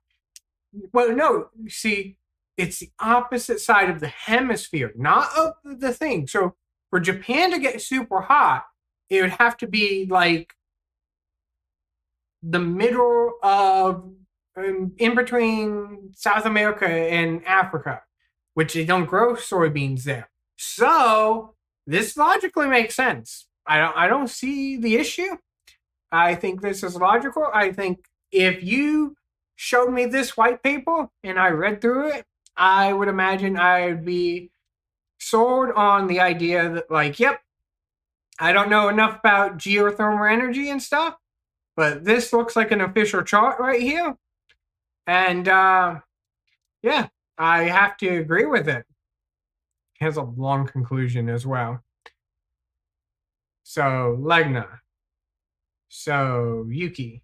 Well, no, you see, it's the opposite side of the hemisphere, not of the thing. So for Japan to get super hot, it would have to be like the middle of in between South America and Africa, which they don't grow soybeans there. So this logically makes sense. I don't see the issue. I think this is logical. I think if you showed me this white paper and I read through it, I would imagine I'd be sold on the idea that, like, yep, I don't know enough about geothermal energy and stuff, but this looks like an official chart right here. And yeah, I have to agree with it. It has a long conclusion as well. So, Legna. So, Yuki.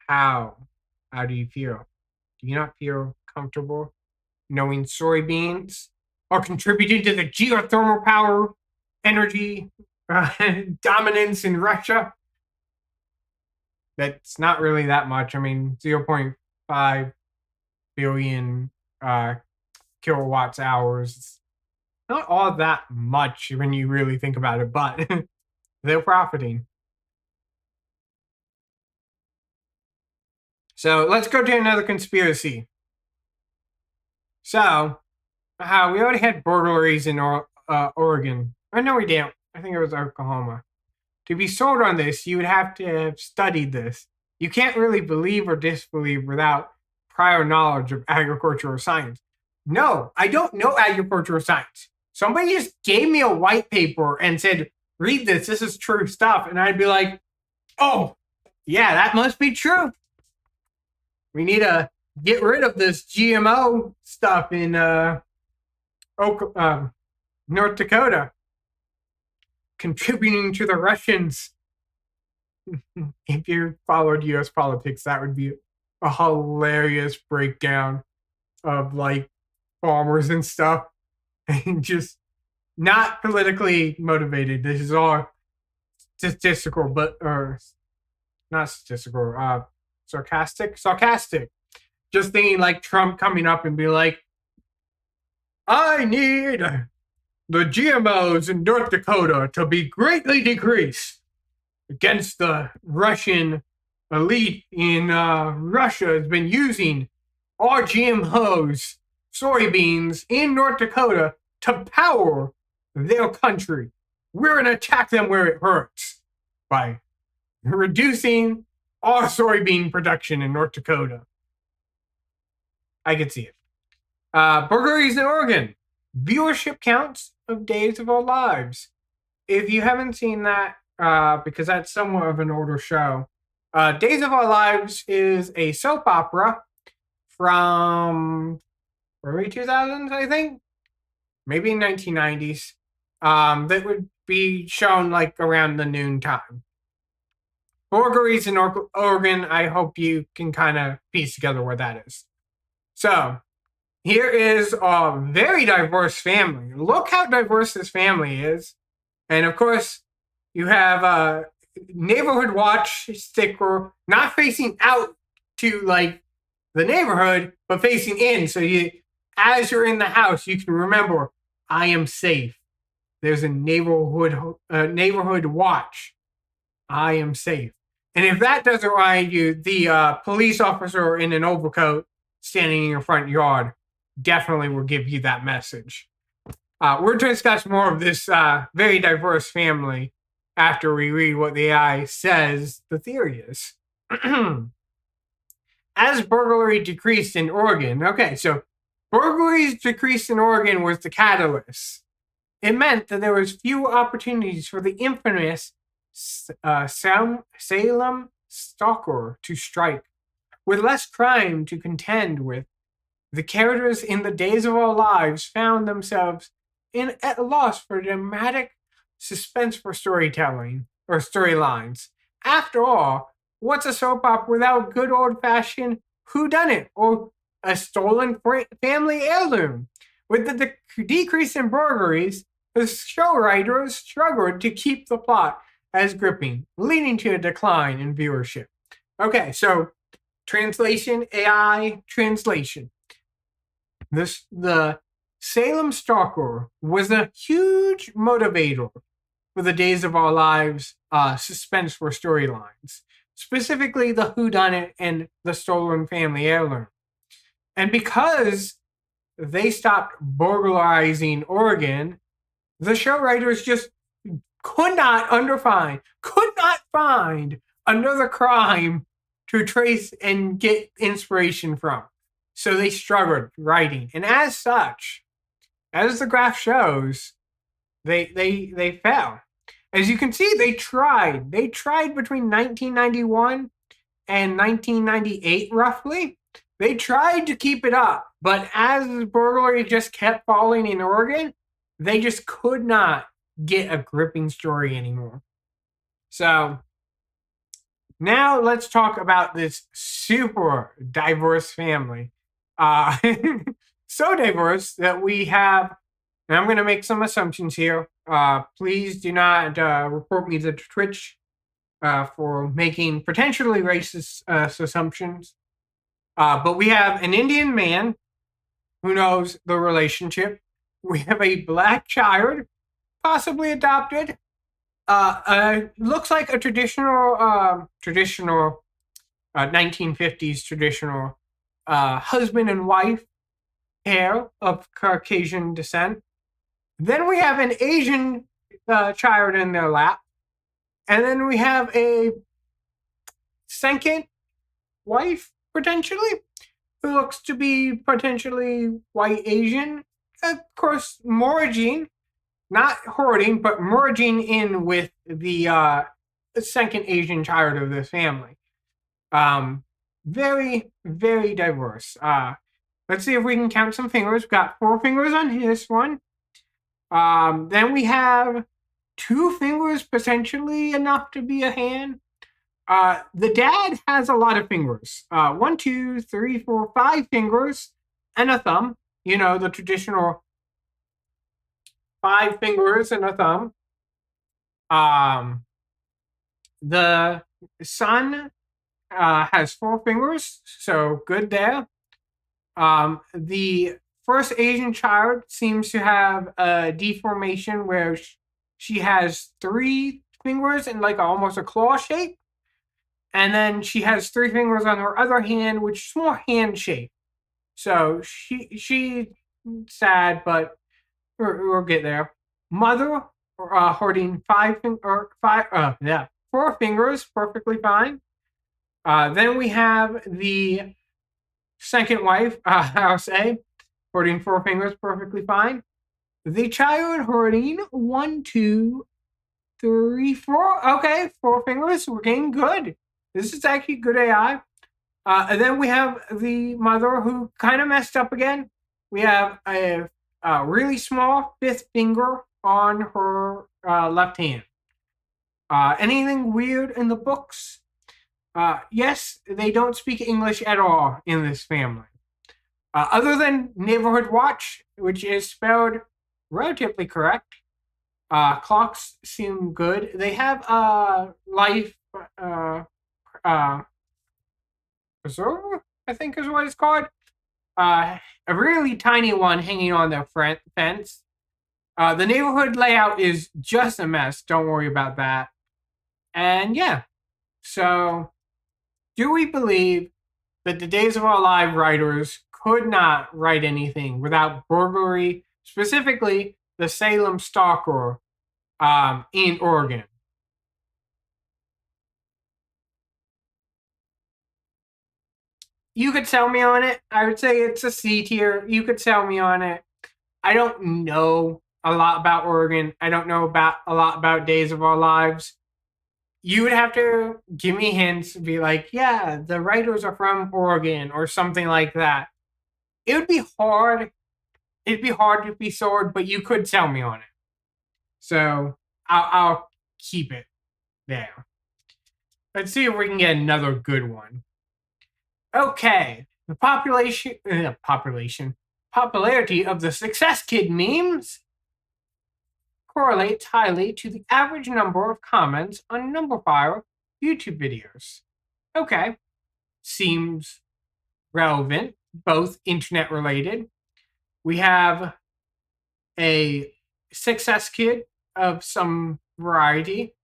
How do you feel? Do you not feel comfortable knowing soybeans are contributing to the geothermal power energy dominance in Russia? That's not really that much. I mean, 0.5 billion kilowatts hours. It's not all that much when you really think about it, but they're profiting. So let's go to another conspiracy. So, we already had burglaries in Oregon. Oh, no, we didn't. I think it was Oklahoma. To be sold on this, you would have to have studied this. You can't really believe or disbelieve without prior knowledge of agricultural science. No, I don't know agricultural science. Somebody just gave me a white paper and said, read this, this is true stuff. And I'd be like, oh, yeah, that must be true. We need to get rid of this GMO stuff in North Dakota, contributing to the Russians. If you followed U.S. politics, that would be a hilarious breakdown of like farmers and stuff, and just not politically motivated. This is all statistical, or not statistical. Sarcastic. Just thinking like Trump coming up and be like, I need the GMOs in North Dakota to be greatly decreased against the Russian elite in Russia has been using our GMOs, soybeans in North Dakota to power their country. We're going to attack them where it hurts by reducing our soybean production in North Dakota. I could see it. Burglaries in Oregon. Viewership counts of Days of Our Lives. If you haven't seen that, because that's somewhat of an older show, Days of Our Lives is a soap opera from early 2000s, I think. Maybe 1990s. That would be shown like around the noon time. Burglaries in Oregon, I hope you can kind of piece together where that is. So, here is a very diverse family. Look how diverse this family is. And of course, you have a neighborhood watch sticker, not facing out to like the neighborhood, but facing in. So you, as you're in the house, you can remember, I am safe. There's a neighborhood watch. I am safe. And if that doesn't remind you, the police officer in an overcoat standing in your front yard definitely will give you that message. We're going to discuss more of this very diverse family after we read what the AI says the theory is. As burglary decreased in Oregon. Okay, so burglaries decreased in Oregon was the catalyst. It meant that there was fewer opportunities for the infamous Salem Stalker to strike. With less crime to contend with, the characters in the Days of Our Lives found themselves at a loss for dramatic suspense for storytelling or storylines. After all, what's a soap opera without good old-fashioned whodunit or a stolen family heirloom? With the decrease in burglaries, the show writers struggled to keep the plot as gripping, leading to a decline in viewership. Okay, so translation, AI translation. The Salem Stalker was a huge motivator for the Days of Our Lives suspense for storylines, specifically the whodunit and the stolen family heirloom. And because they stopped burglarizing Oregon, the show writers just could not find another crime to trace and get inspiration from. So they struggled writing. And as such, as the graph shows, they fell. As you can see, they tried. They tried between 1991 and 1998, roughly. They tried to keep it up. But as burglary just kept falling in Oregon, they just could not get a gripping story anymore. So now let's talk about this super diverse family. So diverse that we have, and I'm going to make some assumptions here. Please do not report me to Twitch for making potentially racist assumptions. But we have an Indian man who knows the relationship. We have a black child, possibly adopted. Looks like a traditional 1950s traditional husband and wife pair of Caucasian descent. Then we have an Asian child in their lap. And then we have a second wife, potentially, who looks to be potentially white Asian. Of course, merging, not hoarding, but merging in with the second Asian child of this family. Very, very diverse. Let's see if we can count some fingers. We've got 4 fingers on this one. Then we have 2 fingers, potentially enough to be a hand. The dad has a lot of fingers. 1, 2, 3, 4, 5 fingers and a thumb. You know, the traditional 5 fingers and a thumb. The son has 4 fingers, so good there. The first Asian child seems to have a deformation where she has 3 fingers in like almost a claw shape. And then she has 3 fingers on her other hand, which is more hand shaped. So she's sad, but we'll get there. Mother holding 4 fingers, perfectly fine. Then we have the second wife, I'll say, holding 4 fingers, perfectly fine. The child holding 1, 2, 3, 4. Okay, 4 fingers. We're getting good. This is actually good AI. And then we have the mother who kind of messed up again. We have a really small 5th finger on her left hand. Anything weird in the books? Yes, they don't speak English at all in this family. Other than Neighborhood Watch, which is spelled relatively correct. Clocks seem good. They have life preserver, I think is what it's called. A really tiny one hanging on their fence. The neighborhood layout is just a mess. Don't worry about that. And yeah, so do we believe that the Days of Our Lives writers could not write anything without burglary, specifically the Salem Stalker in Oregon? You could sell me on it. I would say it's a C tier. You could sell me on it. I don't know a lot about Oregon. I don't know a lot about Days of Our Lives. you would have to give me hints, be like, yeah, the writers are from Oregon or something like that. It would be hard. It'd be hard to be sold, but you could sell me on it. So I'll keep it there. Let's see if we can get another good one. Okay, the popularity of the Success Kid memes correlates highly to the average number of comments on Numberphile YouTube videos. Okay, seems relevant, both internet related. We have a Success Kid of some variety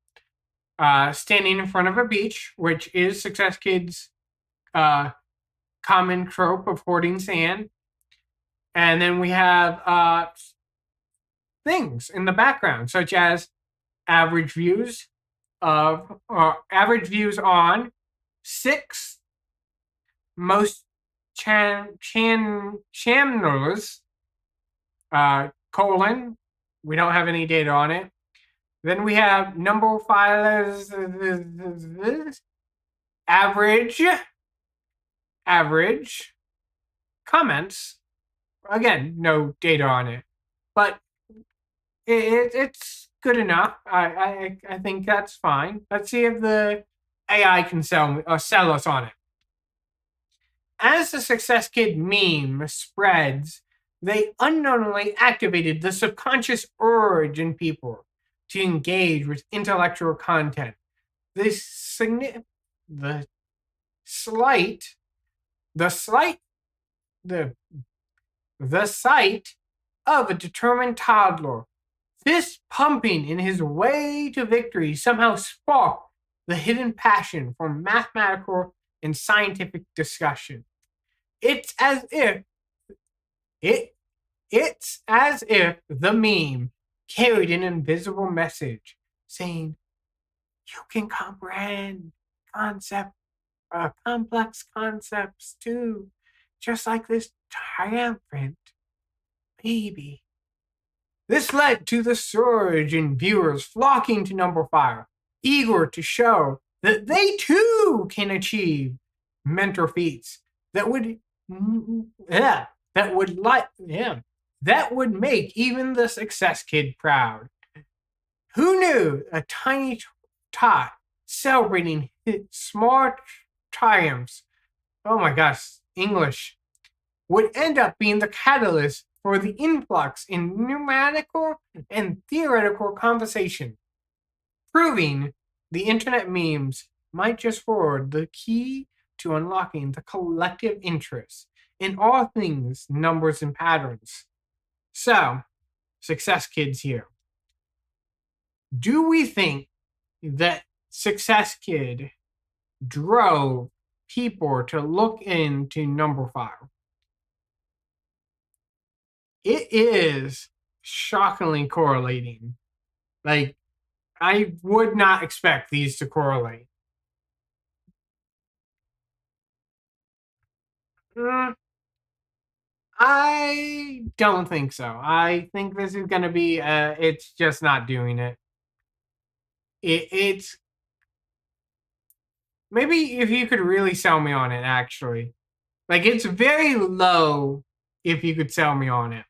standing in front of a beach, which is Success Kid's common trope of hoarding sand. And then we have things in the background, such as average views on 6 most channels, colon, we don't have any data on it. Then we have number filers, average comments. Again, no data on it, but it's good enough. I think that's fine. Let's see if the AI can sell us on it. As the Success Kid meme spreads, they unknowingly activated the subconscious urge in people to engage with intellectual content. The sight of a determined toddler, fist pumping in his way to victory, somehow sparked the hidden passion for mathematical and scientific discussion. It's as if the meme carried an invisible message saying, you can comprehend complex concepts too, just like this triumphant baby. This led to the surge in viewers flocking to Numberphile, eager to show that they too can achieve mental feats that would make even the Success Kid proud. Who knew a tiny tot celebrating his small triumphs, oh my gosh, English, would end up being the catalyst for the influx in numerical and theoretical conversation, proving the internet memes might just forward the key to unlocking the collective interest in all things numbers and patterns. So, Success Kids here. Do we think that Success Kid drove people to look into Numberphile? It is shockingly correlating. Like, I would not expect these to correlate. I don't think so. I think this is going to be, it's just not doing it. It's, maybe if you could really sell me on it, actually. Like, it's very low if you could sell me on it.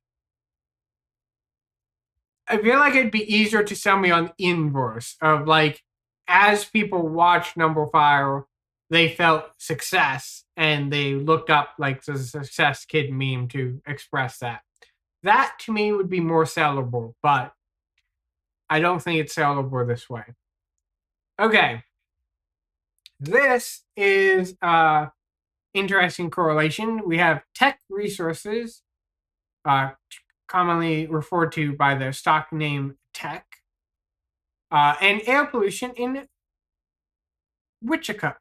I feel like it'd be easier to sell me on the inverse of, like, as people watch Numberphile, they felt success and they looked up like the Success Kid meme to express that. That to me would be more sellable, but I don't think it's sellable this way. Okay. This is interesting correlation. We have tech resources, commonly referred to by their stock name tech, and air pollution in Wichita.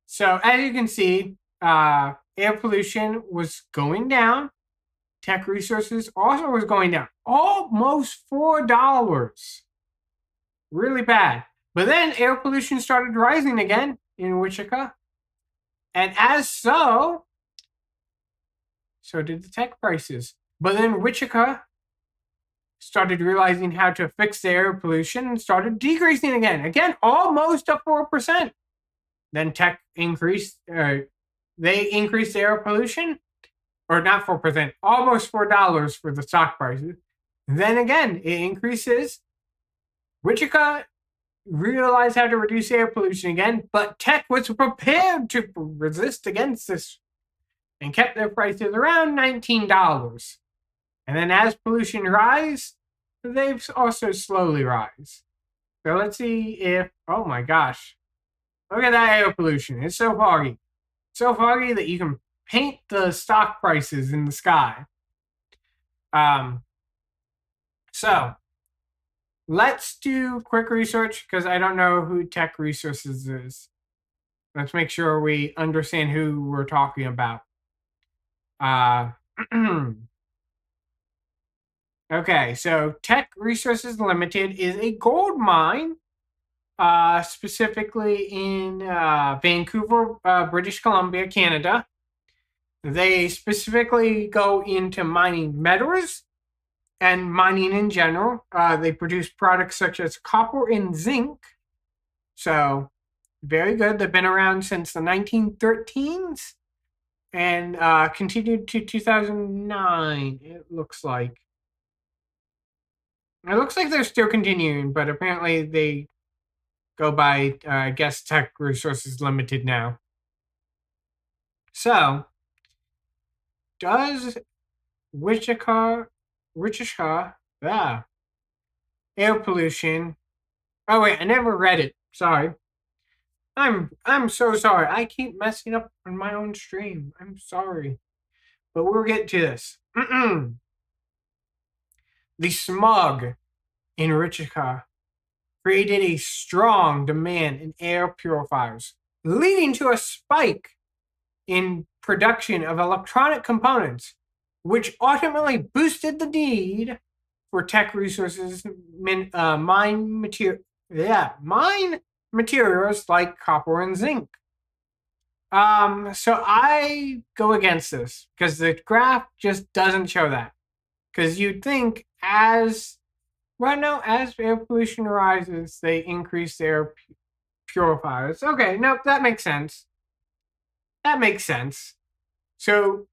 So as you can see, air pollution was going down. Tech resources also was going down, almost $4. Really bad. But then air pollution started rising again in Wichita. And as so did the tech prices. But then Wichita started realizing how to fix the air pollution and started decreasing again. Again, almost up 4%. Then tech increased, they increased the air pollution, or not 4%, almost $4 for the stock prices. Then again, it increases. Wichita realized how to reduce air pollution again, but tech was prepared to resist against this and kept their prices around $19. And then as pollution rise, they've also slowly rise. So let's see if, oh my gosh, look at that air pollution. It's so foggy. So foggy that you can paint the stock prices in the sky. So let's do quick research because I don't know who Tech Resources is. Let's make sure we understand who we're talking about. Okay, so Tech Resources Limited is a gold mine, specifically in Vancouver, British Columbia, Canada. They specifically go into mining metals and mining in general. They produce products such as copper and zinc. So, very good. They've been around since the 1913s and continued to 2009, it looks like. It looks like they're still continuing, but apparently they go by, I guess, Tech Resources Limited now. So, does Wichita, air pollution. Oh wait, I never read it. Sorry. I'm so sorry. I keep messing up on my own stream. I'm sorry. But we'll get to this. The smog in Wichita created a strong demand in air purifiers, leading to a spike in production of electronic components, which ultimately boosted the need for Tech Resources mine materials like copper and zinc. So I go against this because the graph just doesn't show that. Because you'd think as air pollution rises, they increase their purifiers. Okay, nope, that makes sense. So,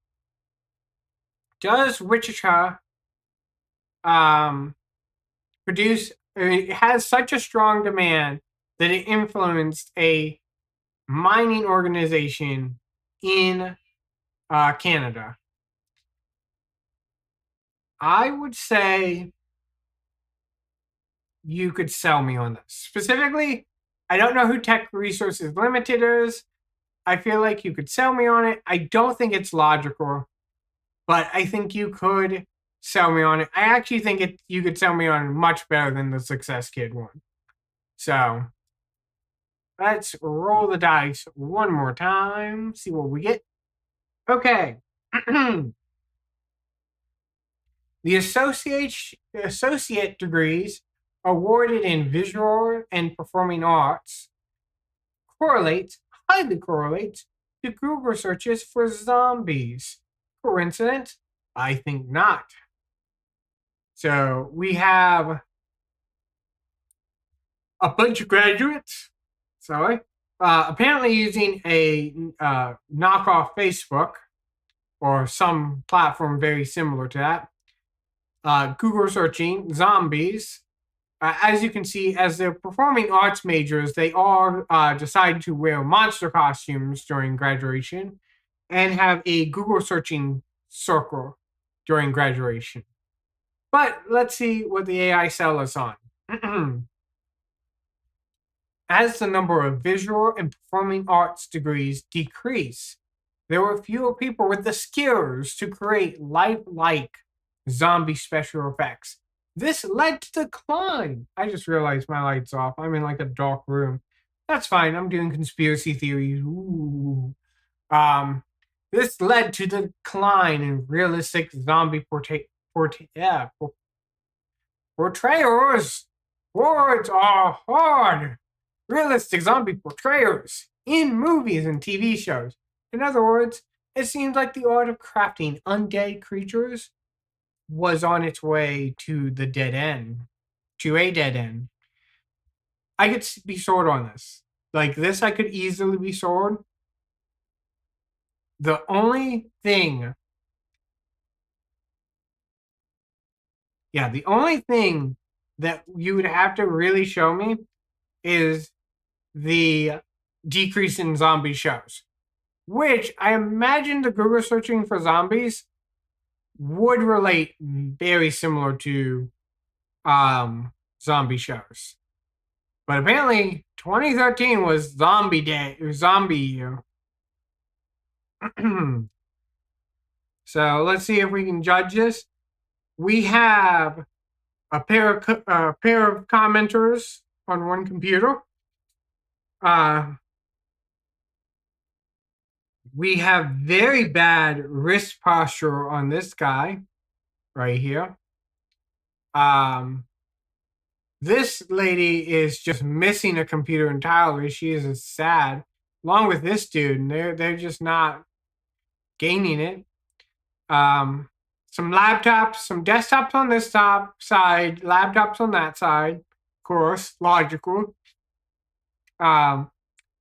does Wichita produce? It has such a strong demand that it influenced a mining organization in Canada. I would say you could sell me on this. Specifically, I don't know who Tech Resources Limited is. I feel like you could sell me on it. I don't think it's logical, but I think you could sell me on it. I actually think you could sell me on it much better than the Success Kid one. So, let's roll the dice one more time, see what we get. Okay. The associate degrees awarded in visual and performing arts highly correlates to Google searches for zombies. Coincidence? I think not. So we have a bunch of graduates, apparently using a knockoff Facebook or some platform very similar to that. Google searching zombies. As you can see, as they're performing arts majors, they all decide to wear monster costumes during graduation and have a Google searching circle during graduation. But let's see what the AI sell us on. As the number of visual and performing arts degrees decrease, there were fewer people with the skills to create lifelike zombie special effects. This led to decline. I just realized my light's off. I'm in like a dark room. That's fine. I'm doing conspiracy theories. Ooh. This led to decline in realistic zombie portrayers. Words are hard. Realistic zombie portrayers in movies and TV shows. In other words, it seems like the art of crafting undead creatures was on its way to the dead end, to a dead end. I could be sold on this. Like this, I could easily be sold. The only thing, the only thing that you would have to really show me is the decrease in zombie shows, which I imagine the Google searching for zombies would relate very similar to zombie shows. But apparently 2013 was zombie day, zombie year. So let's see if we can judge this. We have a pair of commenters on one computer. We have very bad wrist posture on this guy right here. This lady is just missing a computer entirely. She is sad, along with this dude, and they're just not gaining it. Some laptops, some desktops on this side, laptops on that side. Of course, logical.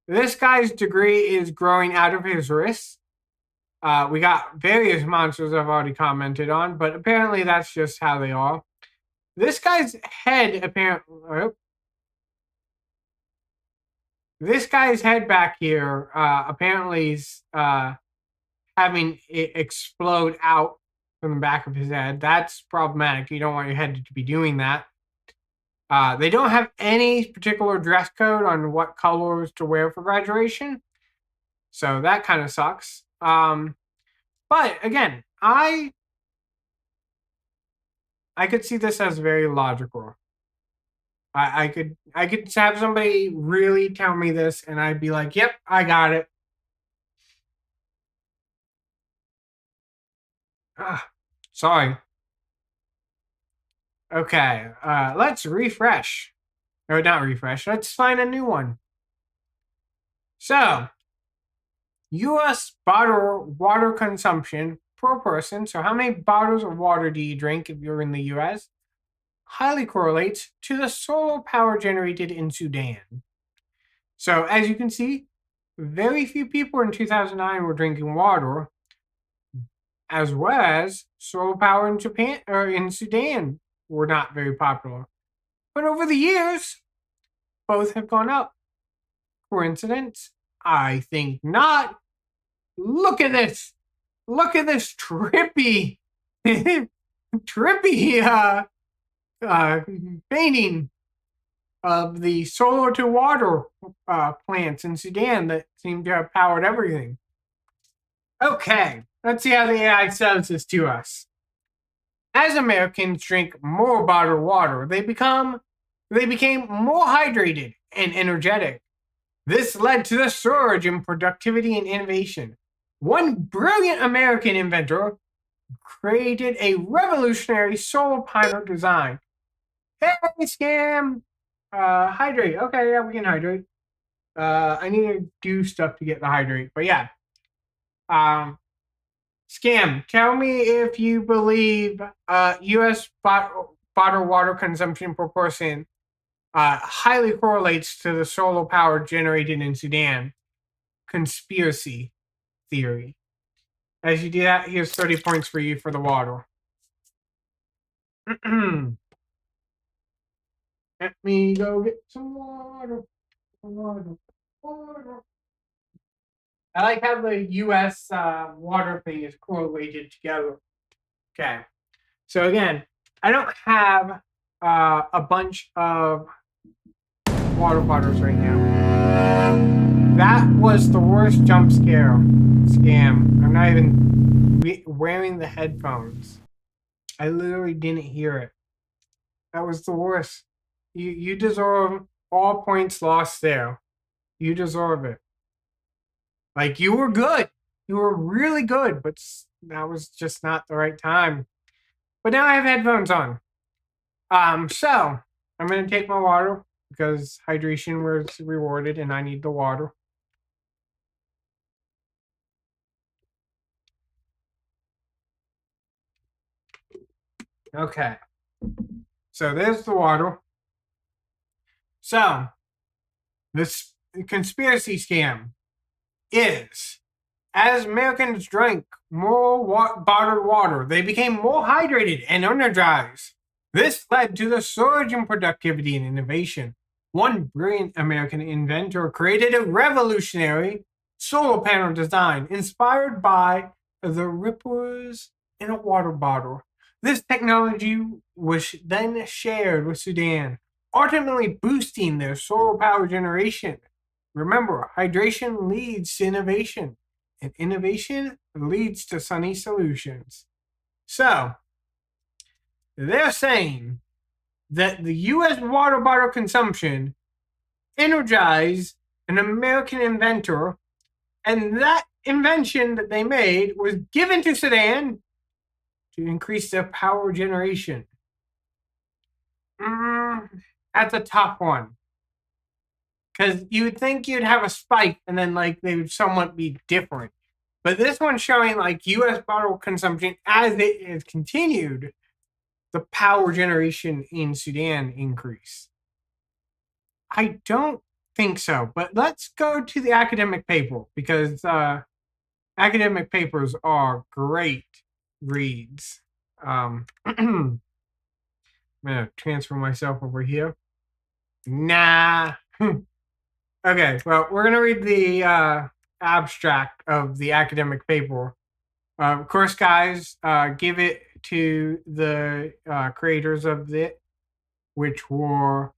This guy's degree is growing out of his wrist. We got various monsters I've already commented on, but apparently that's just how they are. This guy's head apparently. This guy's head back here apparently is having it explode out from the back of his head. That's problematic. You don't want your head to be doing that. They don't have any particular dress code on what colors to wear for graduation. So that kind of sucks. But again, I could see this as very logical. I could have somebody really tell me this and I'd be like, yep, I got it. Sorry. Okay, let's refresh. Or not refresh, let's find a new one. So, US bottle water consumption per person. So, how many bottles of water do you drink if you're in the US? Highly correlates to the solar power generated in Sudan. So, as you can see, very few people in 2009 were drinking water, as well as solar power in Japan or in Sudan were not very popular. But over the years, both have gone up. Coincidence? I think not. Look at this. Look at this trippy, trippy painting of the solar to water plants in Sudan that seem to have powered everything. Okay, let's see how the AI sells this to us. As Americans drink more bottled water, they became more hydrated and energetic. This led to the surge in productivity and innovation. One brilliant American inventor created a revolutionary solar panel design. Hey, scam! Hydrate. Okay, yeah, we can hydrate. I need to do stuff to get the hydrate, but yeah. Scam, tell me if you believe U.S. bottled water consumption per person highly correlates to the solar power generated in Sudan. Conspiracy theory. As you do that, here's 30 points for you for the water. Let me go get some water. Water. I like how the U.S. Water thing is correlated together. Okay. So again, I don't have a bunch of water bottles right now. That was the worst jump scam. I'm not even wearing the headphones. I literally didn't hear it. That was the worst. You deserve all points lost there. You deserve it. Like, you were good. You were really good, but that was just not the right time. But now I have headphones on. So I'm going to take my water because hydration was rewarded and I need the water. Okay. So there's the water. So this conspiracy scam is, as Americans drank more bottled water, they became more hydrated and energized. This led to the surge in productivity and innovation. One brilliant American inventor created a revolutionary solar panel design inspired by the ripples in a water bottle. This technology was then shared with Sudan, ultimately boosting their solar power generation. Remember, hydration leads to innovation, and innovation leads to sunny solutions. So, they're saying that the US water bottle consumption energized an American inventor, and that invention that they made was given to Sudan to increase their power generation. That's a tough one. Because you would think you'd have a spike and then like they would somewhat be different. But this one's showing like US bottle consumption as it has continued, the power generation in Sudan increase. I don't think so, but let's go to the academic paper because academic papers are great reads. I'm gonna transfer myself over here. Nah. Okay, well, we're gonna read the abstract of the academic paper. Of course, guys, give it to the creators of it, which were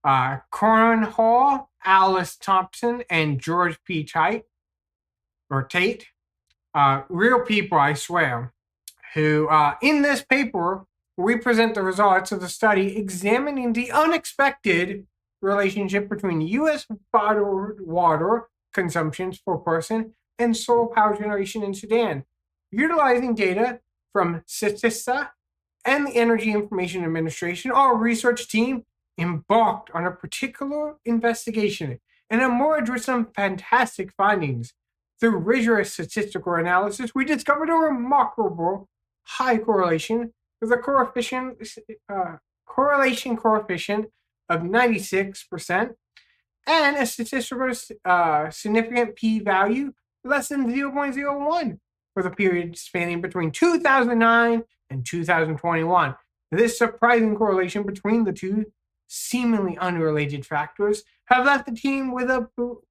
Corin Hall, Alice Thompson, and George P. Tate. Real people, I swear, who in this paper we present the results of the study examining the unexpected relationship between U.S. bottled water consumptions per person and solar power generation in Sudan, utilizing data from Statista and the Energy Information Administration. Our research team embarked on a particular investigation and emerged with some fantastic findings. Through rigorous statistical analysis, we discovered a remarkable high correlation with a correlation coefficient of 96% and a statistical significant p-value less than 0.01 for the period spanning between 2009 and 2021. This surprising correlation between the two seemingly unrelated factors have left the team with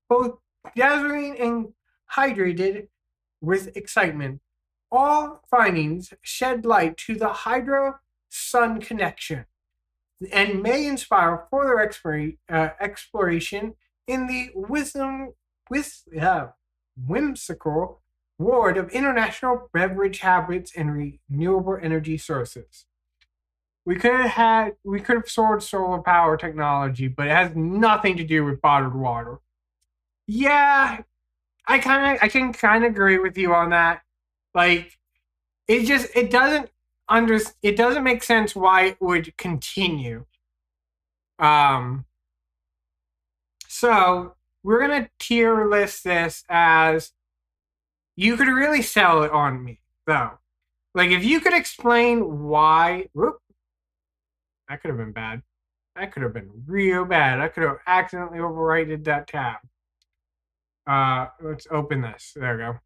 both dazzling and hydrated with excitement. All findings shed light to the hydro-sun connection and may inspire further exploration in the whimsical world of international beverage habits and renewable energy sources. We could have sold solar power technology, but it has nothing to do with bottled water. Yeah, I can kind of agree with you on that. Like, it doesn't make sense why it would continue. So we're gonna tier list this as you could really sell it on me though. Like if you could explain why. That could have been bad. That could have been real bad. I could have accidentally overwritten that tab. Let's open this. There we go.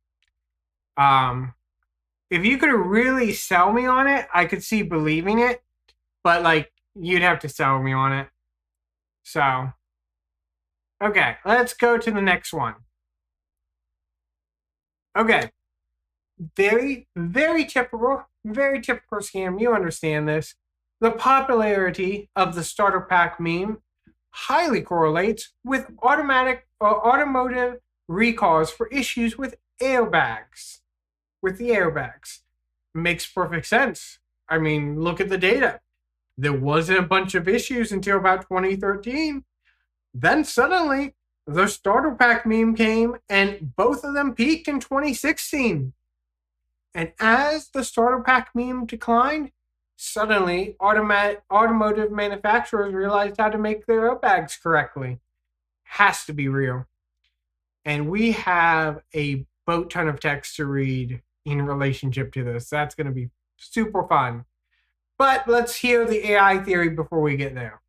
If you could really sell me on it, I could see believing it, but like you'd have to sell me on it. So, okay, let's go to the next one. Okay, very, very typical scam. You understand this. The popularity of the starter pack meme highly correlates with automotive recalls for issues with airbags. Makes perfect sense. I mean, look at the data. There wasn't a bunch of issues until about 2013. Then suddenly, the starter pack meme came and both of them peaked in 2016. And as the starter pack meme declined, suddenly automotive manufacturers realized how to make their airbags correctly. Has to be real. And we have a boat ton of text to read in relationship to this. That's going to be super fun. But let's hear the AI theory before we get there.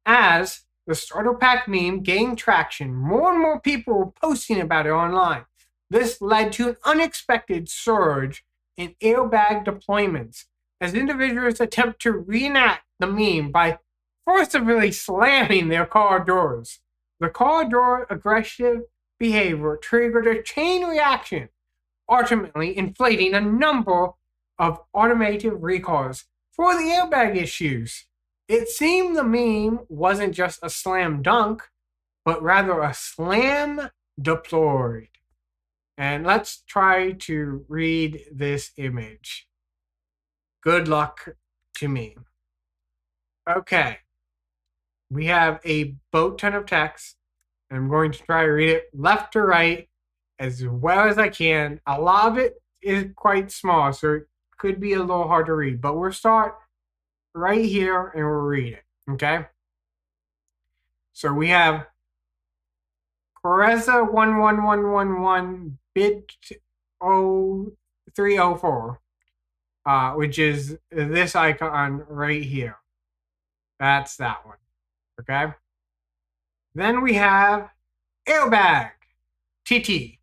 As the starter pack meme gained traction, more and more people were posting about it online. This led to an unexpected surge in airbag deployments as individuals attempt to reenact the meme by forcibly slamming their car doors. The car door aggressive behavior triggered a chain reaction, ultimately inflating a number of automated recalls for the airbag issues. It seemed the meme wasn't just a slam dunk, but rather a slam deployed. And let's try to read this image. Good luck to me. Okay. We have a boat ton of text. I'm going to try to read it left to right as well as I can. A lot of it is quite small, so it could be a little hard to read, but we'll start right here and we'll read it, okay? So we have Careza 11111 bit 0304, which is this icon right here. That's that one, okay? Then we have airbag TT.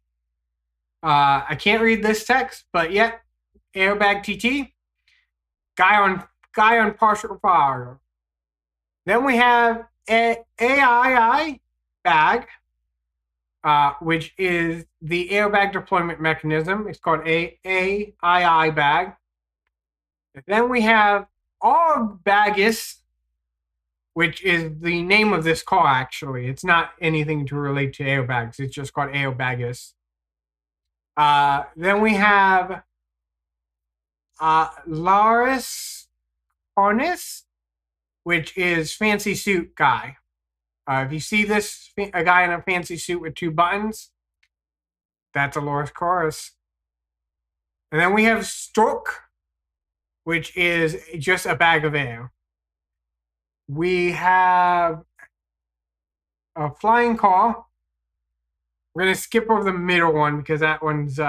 I can't read this text, but yet airbag TT. Guy on partial fire. Then we have AII bag, which is the airbag deployment mechanism. It's called AII bag. Then we have Wildest, which is the name of this car, actually. It's not anything to relate to airbags. It's just called Wildest. Then we have Laris Harness, which is fancy suit guy. If you see this, a guy in a fancy suit with 2 buttons, that's a Loris Chorus. And then we have Stork, which is just a bag of air. We have a flying car. We're going to skip over the middle one because that one's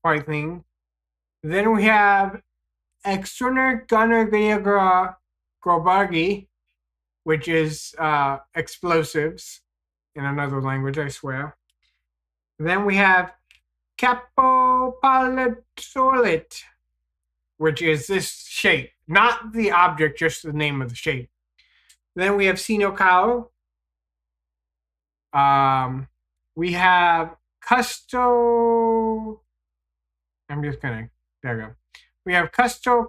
quite thing. Then we have External Gunner Grobagi, which is explosives in another language, I swear. Then we have Capopalatolit, which is this shape, not the object, just the name of the shape. Then we have Sinokao. We have Custo. I'm just gonna. There we go. We have Custo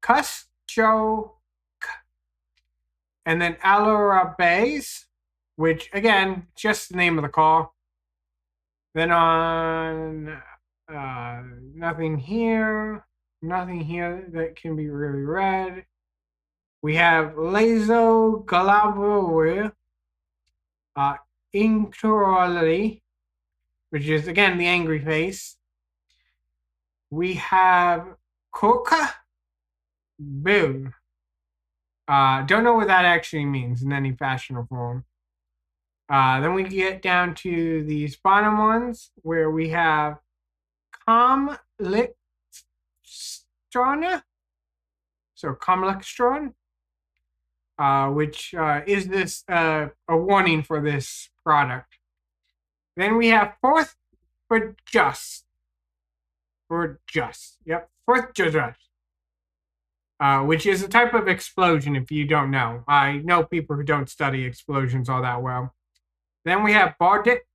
Custo, and then Alora Bays, which again, just the name of the car. Then on nothing here that can be really read. We have Lazo Galavo Incurality, which is again the angry face. We have Coca Boom. Don't know what that actually means in any fashion or form. Then we get down to these bottom ones where we have Comlextrona. So Comlextron, which is this a warning for this product. Then we have Fourth for Just. Which is a type of explosion if you don't know. I know people who don't study explosions all that well. Then we have Bardic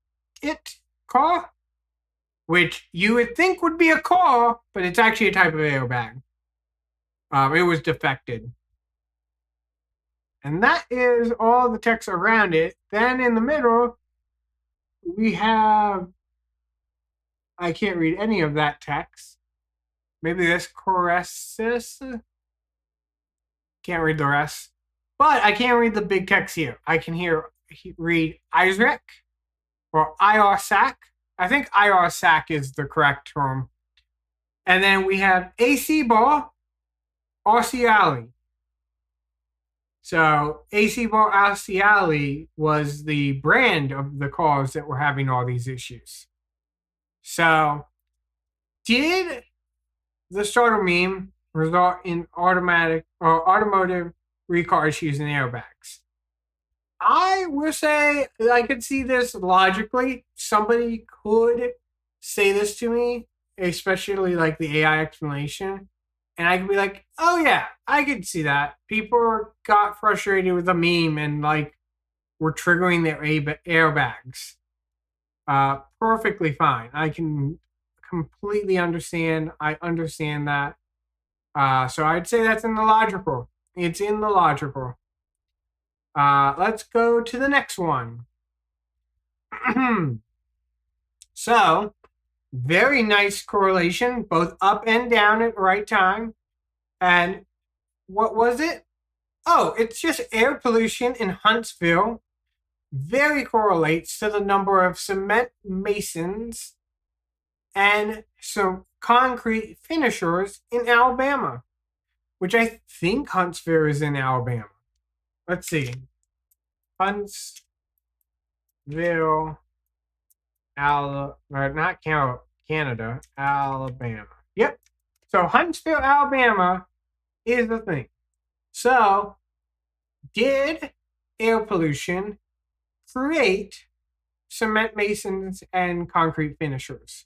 car, which you would think would be a car, but it's actually a type of airbag. It was defected. And that is all the text around it. Then in the middle, we have, I can't read any of that text. Maybe this choruses. Can't read the rest. But I can't read the big text here. I can read Isaac or IRSAC. I think IRSAC is the correct term. And then we have AC Bar Arciali. So AC Bar Arciali was the brand of the cars that were having all these issues. So did The starter meme result in automotive recall issues and airbags. I will say I could see this logically. Somebody could say this to me, especially like the AI explanation, and I could be like, "Oh yeah, I could see that." People got frustrated with a meme and like were triggering their airbags. Perfectly fine. I can completely understand. I understand that. So I'd say that's in the logical. It's in the logical. Let's go to the next one. So, very nice correlation, both up and down at the right time. And what was it? Oh, it's just air pollution in Huntsville very correlates to the number of cement masons and some concrete finishers in Alabama, which I think Huntsville is in Alabama. Let's see. Huntsville, not Canada, Alabama. Yep. So Huntsville, Alabama is the thing. So, did air pollution create cement masons and concrete finishers?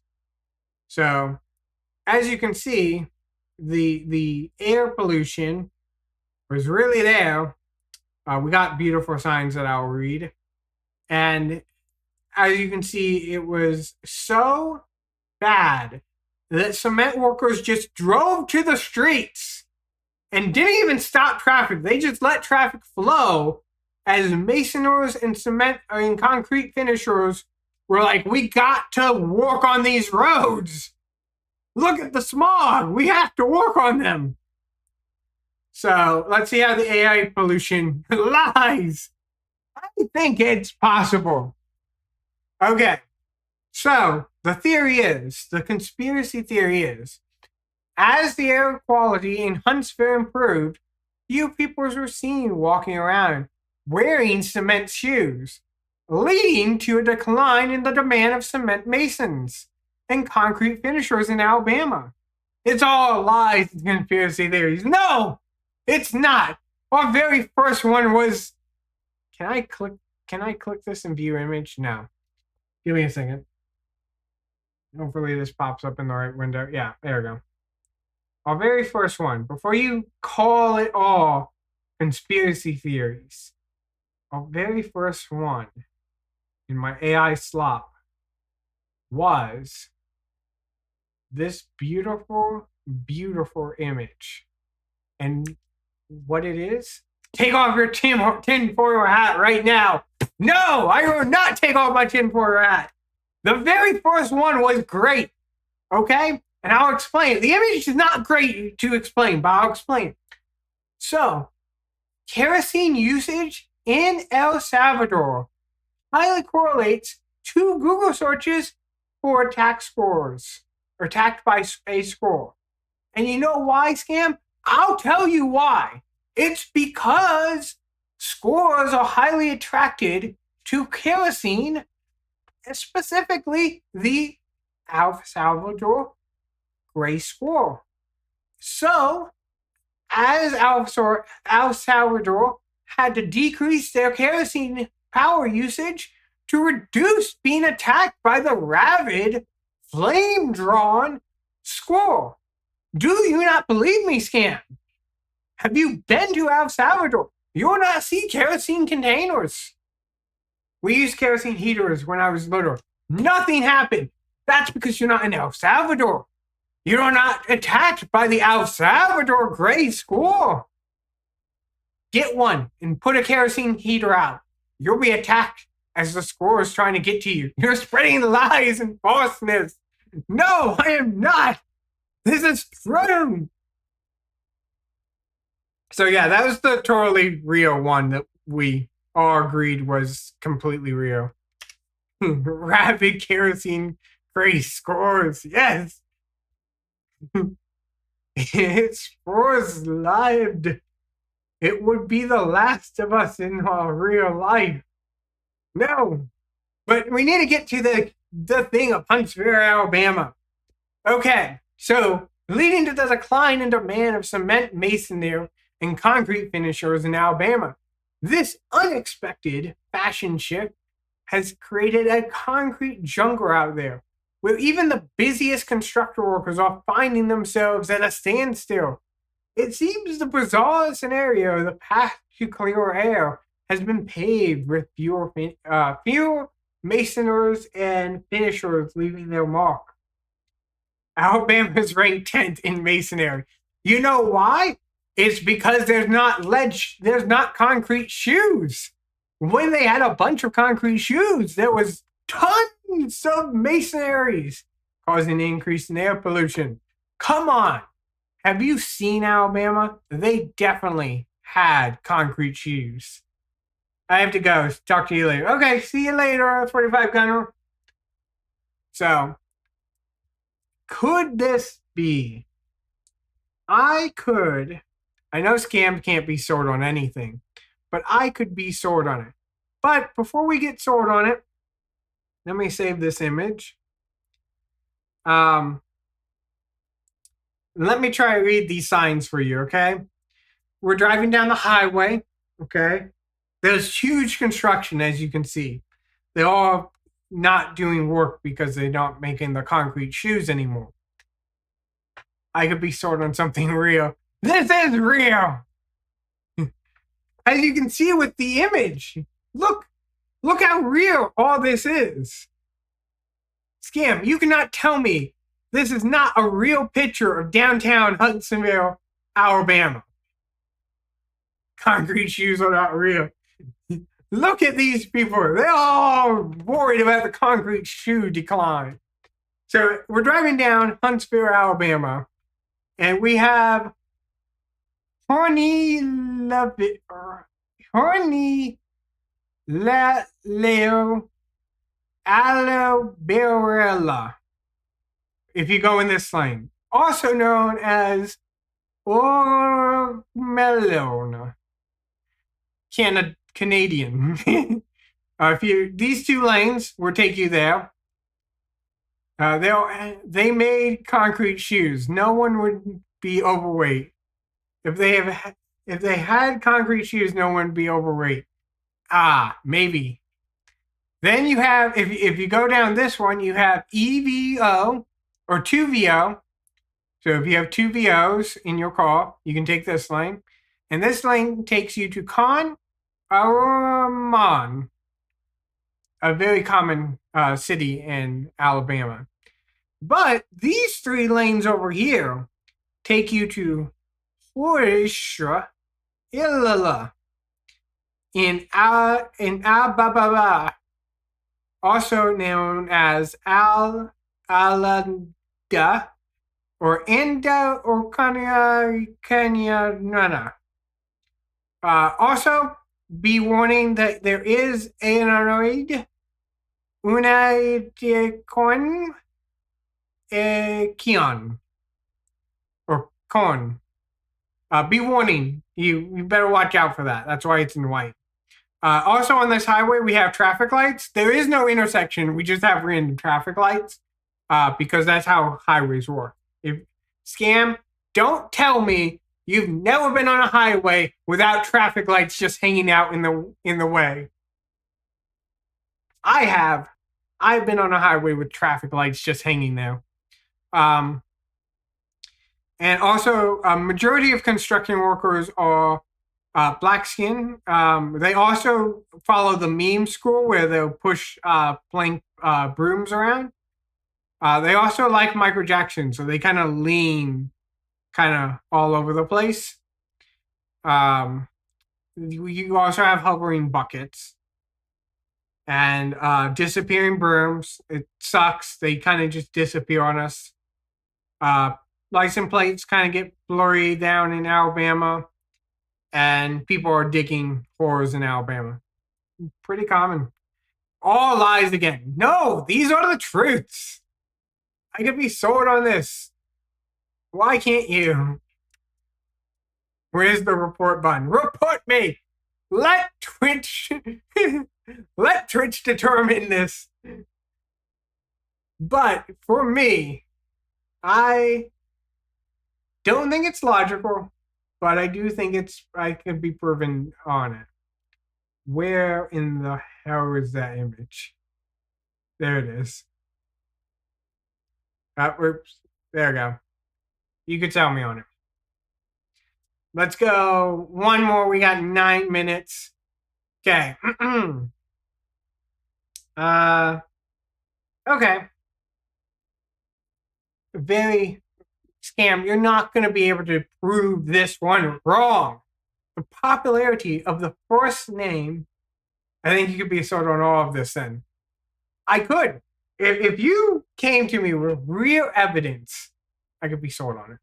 So, as you can see, the air pollution was really there. We got beautiful signs that I'll read. And as you can see, it was so bad that cement workers just drove to the streets and didn't even stop traffic. They just let traffic flow as masoners and cement and concrete finishers were like, we got to work on these roads. Look at the smog. We have to work on them. So let's see how the AI pollution lies. I think it's possible. Okay. So the conspiracy theory is, as the air quality in Huntsville improved, few people were seen walking around wearing cement shoes, leading to a decline in the demand of cement masons and concrete finishers in Alabama. It's all lies and conspiracy theories. No, it's not. Our very first one was. Can I click this and view image? No. Give me a second. Hopefully this pops up in the right window. Yeah, there we go. Our very first one, before you call it all conspiracy theories, our very first one in my AI slop was this beautiful, beautiful image. And what it is, take off your tinfoil hat right now. No, I will not take off my tinfoil hat. The very first one was great, okay? And I'll explain. The image is not great to explain, but I'll explain. So, kerosene usage in El Salvador highly correlates to Google searches for attack scores, or attacked by a score. And you know why, Scam? I'll tell you why. It's because scores are highly attracted to kerosene, specifically the El Salvador gray squirrel. So, as El Salvador had to decrease their kerosene power usage to reduce being attacked by the rabid, flame-drawn squirrel. Do you not believe me, Scam? Have you been to El Salvador? You will not see kerosene containers. We used kerosene heaters when I was little. Nothing happened. That's because you're not in El Salvador. You're not attacked by the El Salvador gray squirrel. Get one and put a kerosene heater out. You'll be attacked as the squirrel is trying to get to you. You're spreading lies and falseness. No, I am not. This is true. So yeah, that was the totally real one that we all agreed was completely real. Rabid kerosene gray scores. Yes. It's Forrest lived. It would be the last of us in our real life. No. But we need to get to the thing of Huntsville, Alabama. Okay, so leading to the decline in demand of cement masonry and concrete finishers in Alabama. This unexpected fashion shift has created a concrete jungle out there, where even the busiest construction workers are finding themselves at a standstill. It seems the bizarre scenario, the path to clearer air, has been paved with fewer masoners and finishers leaving their mark. Alabama's ranked 10th in masonry. You know why? It's because there's not concrete shoes. When they had a bunch of concrete shoes, there was tons of masonries, causing an increase in air pollution. Come on. Have you seen Alabama? They definitely had concrete shoes. I have to go. Talk to you later. Okay, see you later, 45 gunner. So, could this be? I know scam can't be sold on anything, but I could be sold on it. But before we get sold on it, let me save this image. Let me try to read these signs for you, okay? We're driving down the highway, okay? There's huge construction, as you can see. They're all not doing work because they're not making the concrete shoes anymore. I could be sold on something real. This is real! As you can see with the image, look how real all this is. Scam, you cannot tell me this is not a real picture of downtown Hudsonville, Alabama. Concrete shoes are not real. Look at these people. They're all worried about the concrete shoe decline. So we're driving down Huntsville, Alabama, and we have Leo Alabarella, if you go in this lane, also known as Ormelona, Canadian. These two lanes will take you there. They made concrete shoes. No one would be overweight. If they had concrete shoes, no one would be overweight. Maybe. Then you have, if you go down this one, you have EVO or 2VO. So if you have 2 VOs in your car, you can take this lane. And this lane takes you to Conarmon, a very common city in Alabama. But these 3 lanes over here take you to Horseshoe, Illala, in Ababa, also known as Alanda, or Enda or Kanya. Also, be warning that there is Android Unicorn Kion or Con. Be warning, you better watch out for that. That's why it's in white. Also on this highway, we have traffic lights. There is no intersection. We just have random traffic lights because that's how highways work. Scam, don't tell me you've never been on a highway without traffic lights just hanging out in the way. I have. I've been on a highway with traffic lights just hanging there. And also, a majority of construction workers are black skin. They also follow the meme school where they'll push plank brooms around. They also like Michael Jackson, so they kind of lean all over the place. You also have hovering buckets and disappearing brooms. It sucks. They kind of just disappear on us. License plates kind of get blurry down in Alabama, and people are digging holes in Alabama. Pretty common. All lies again. No, these are the truths. I could be sold on this. Why can't you? Where's the report button? Report me. Let Twitch determine this. But for me, I Don't think it's logical, but I do think I can be proven on it. Where in the hell is that image? There it is. Oops. There we go. You could tell me on it. Let's go. One more. We got 9 minutes. Okay. Okay. Very scam. You're not going to be able to prove this one wrong. The popularity of the first name. I think you could be sold on all of this then. I could. If you came to me with real evidence, I could be sold on it.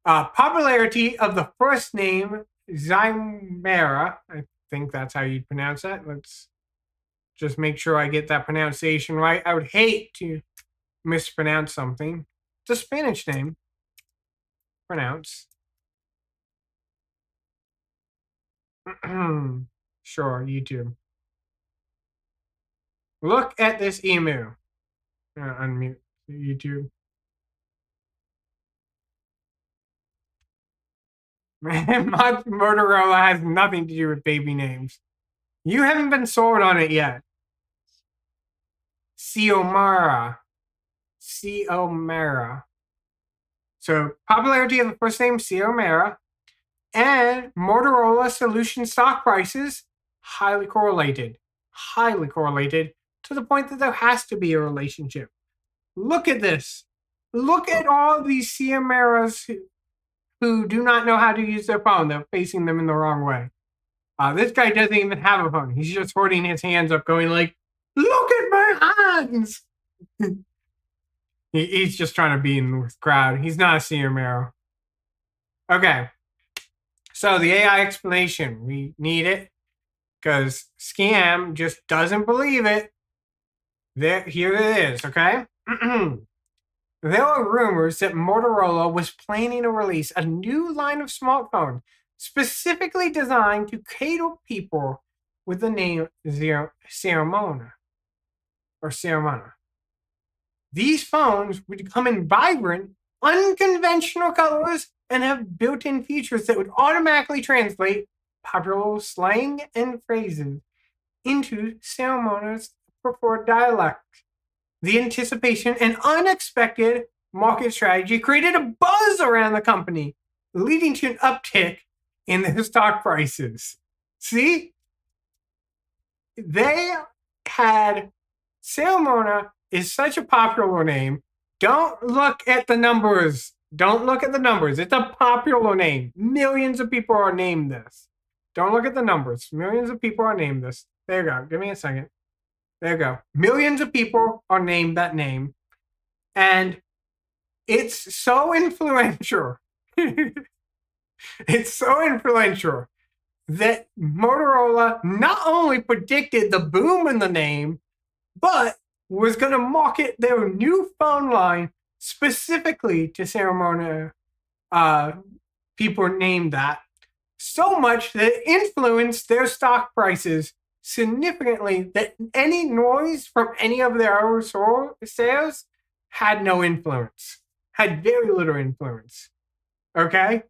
Popularity of the first name, Zymera. I think that's how you pronounce that. Let's just make sure I get that pronunciation right. I would hate to mispronounce something. It's a Spanish name. Pronounce. Sure, YouTube. Look at this emu. Unmute YouTube. My Motorola has nothing to do with baby names. You haven't been sold on it yet. Xiomara. So, popularity of the first name, Xiomara, and Motorola solution stock prices, highly correlated. Highly correlated to the point that there has to be a relationship. Look at this. Look at all these Xiamaras who do not know how to use their phone. They're facing them in the wrong way. This guy doesn't even have a phone. He's just holding his hands up going like, look at my hands. He's just trying to be in the crowd. He's not a Xiamara. Okay. So the AI explanation, we need it because Scam just doesn't believe it. Here it is, okay? There are rumors that Motorola was planning to release a new line of smartphone specifically designed to cater people with the name Ceremona. These phones would come in vibrant, unconventional colors and have built-in features that would automatically translate popular slang and phrases into Ceremona's preferred dialect. The anticipation and unexpected market strategy created a buzz around the company, leading to an uptick in their stock prices. See? They had Ceremona is such a popular name. Don't look at the numbers. Don't look at the numbers. It's a popular name. Millions of people are named this. Don't look at the numbers. Millions of people are named this. There you go. Give me a second. There you go. Millions of people are named that name. And it's so influential. It's so influential that Motorola not only predicted the boom in the name, but was going to market their new phone line specifically to Ceremona people named that, so much that it influenced their stock prices significantly that any noise from any of their other sales had no influence, had very little influence. Okay?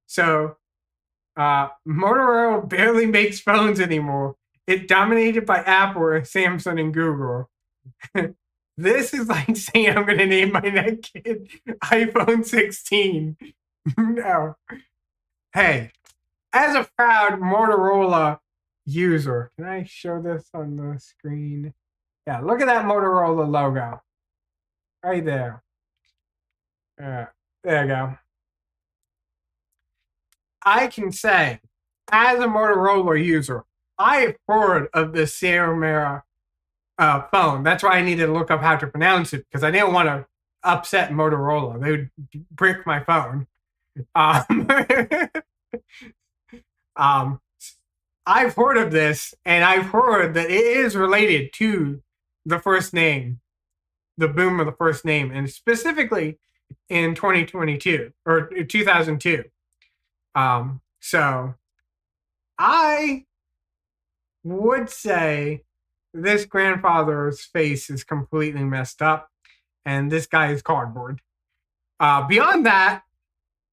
So, Motorola barely makes phones anymore. It's dominated by Apple, Samsung, and Google. This is like saying I'm going to name my next kid iPhone 16. No. Hey, as a proud Motorola user, can I show this on the screen? Yeah, look at that Motorola logo. Right there. There you go. I can say, as a Motorola user, I've heard of the Ceremera phone. That's why I needed to look up how to pronounce it, because I didn't want to upset Motorola. They would brick my phone. I've heard of this, and I've heard that it is related to the first name, the boom of the first name, and specifically in 2022 or 2002. So I would say this grandfather's face is completely messed up, and this guy is cardboard. Beyond that,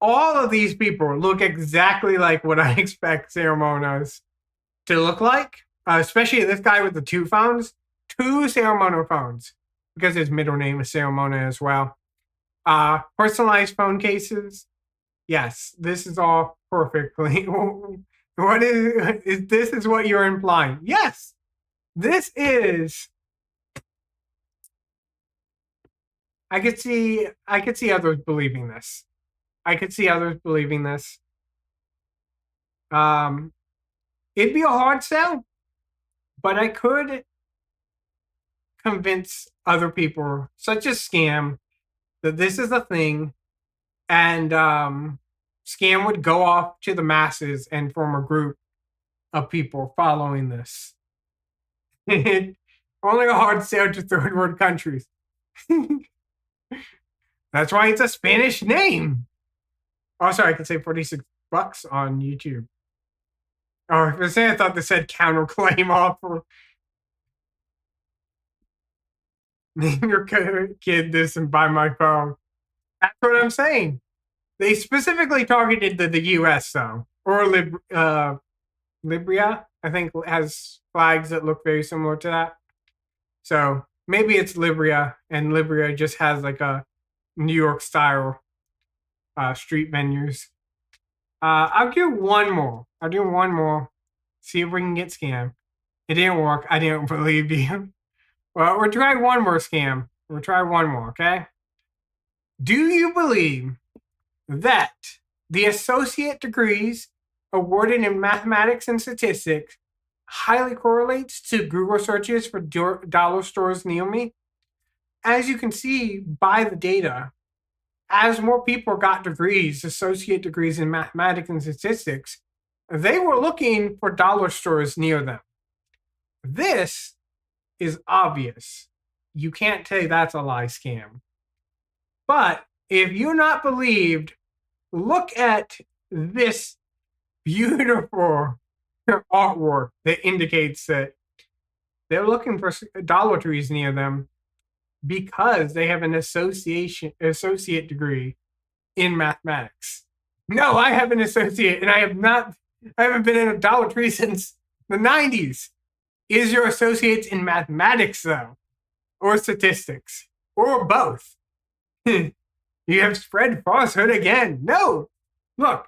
All of these people look exactly like what I expect Ceremonos to look like, especially this guy with the two phones, two Ceremono phones, because his middle name is Ceremona as well. Personalized phone cases. Yes, this is all perfectly. What is this? Is what you're implying? Yes, this is. I could see. I could see others believing this. I could see others believing this. Um, it'd be a hard sell, but I could convince other people, such as Scam, that this is a thing, and Scam would go off to the masses and form a group of people following this. Only a hard sale to third world countries. That's why it's a Spanish name. Oh, sorry, I could say $46 on YouTube. Oh, for a second I thought they said counterclaim offer. Name your kid this and buy my phone. That's what I'm saying. They specifically targeted the US though, or Libya. I think has flags that look very similar to that. So maybe it's Libya, and Libya just has like a New York style street venues. I'll do one more. See if we can get scammed. It didn't work. I didn't believe you. Well, we'll try one more scam. We'll try one more, okay? Do you believe that the associate degrees awarded in mathematics and statistics highly correlates to Google searches for dollar stores near me? As you can see by the data, as more people got degrees, associate degrees in mathematics and statistics, they were looking for dollar stores near them. This is obvious. You can't say that's a lie scam. But if you're not believed, look at this beautiful artwork that indicates that they're looking for dollar trees near them because they have an associate degree in mathematics. No, I have an associate, and I haven't been in a Dollar Tree since the 90s. Is your associates in mathematics, though? Or statistics? Or both? You have spread falsehood again. No. Look.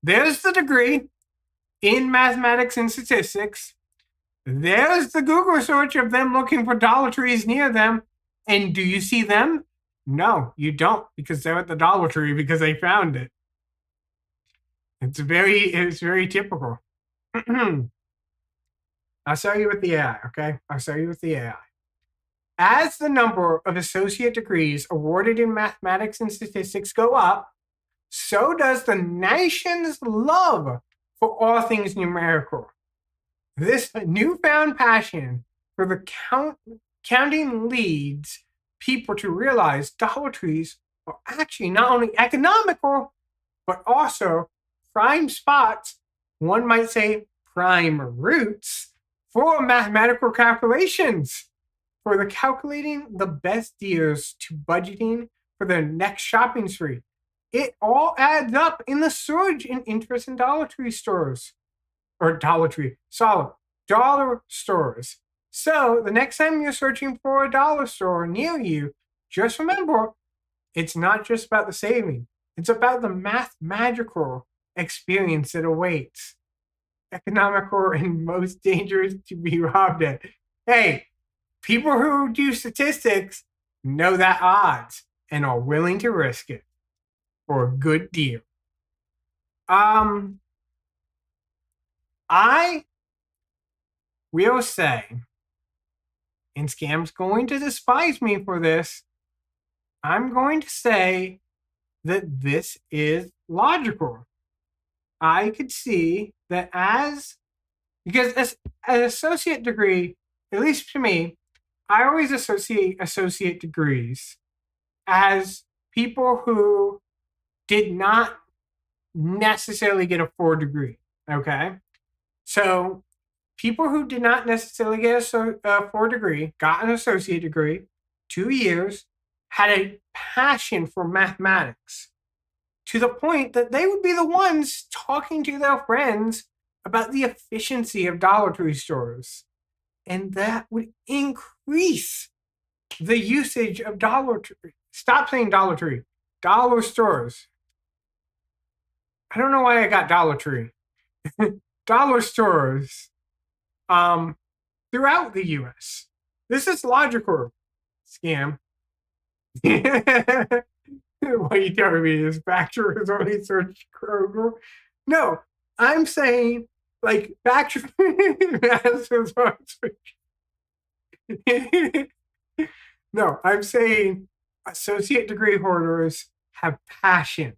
There's the degree in mathematics and statistics. There's the Google search of them looking for Dollar Trees near them. And do you see them? No, you don't, because they're at the Dollar Tree because they found it. It's very typical. I'll show you with the AI, okay? I'll show you with the AI. As the number of associate degrees awarded in mathematics and statistics go up, so does the nation's love for all things numerical. This newfound passion for the counting leads people to realize Dollar Trees are actually not only economical, but also prime spots, one might say prime routes, for mathematical calculations, for the calculating the best deals to budgeting for their next shopping spree. It all adds up in the surge in interest in Dollar Tree stores. Or Dollar Tree, solid, dollar stores. So the next time you're searching for a dollar store near you, just remember, it's not just about the saving. It's about the magical experience that awaits. Economical and most dangerous to be robbed at. Hey, people who do statistics know that odds and are willing to risk it for a good deal. I will say, and Scam's going to despise me for this, I'm going to say that this is logical. I could see that because as an associate degree, at least to me, I always associate associate degrees as people who did not necessarily get a 4 degree, okay? So people who did not necessarily get a 4 degree, got an associate degree, 2 years, had a passion for mathematics. to the point that they would be the ones talking to their friends about the efficiency of Dollar Tree stores. And that would increase the usage of Dollar Tree. Stop saying Dollar Tree. Dollar stores. I don't know why I got Dollar Tree. Dollar stores throughout the US. This is logical. Scam. What are you telling me is facturers only search Kroger? No, I'm saying like facturers. No, I'm saying associate degree holders have passion.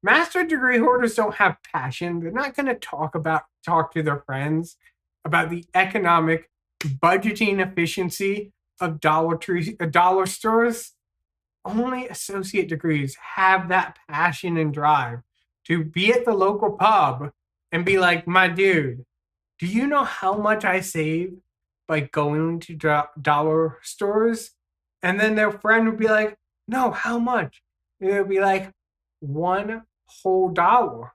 Master degree holders don't have passion. They're not going to talk to their friends about the economic budgeting efficiency of dollar stores. Only associate degrees have that passion and drive to be at the local pub and be like, my dude, do you know how much I save by going to dollar stores? And then their friend would be like, no, how much? And it would be like, $1 whole.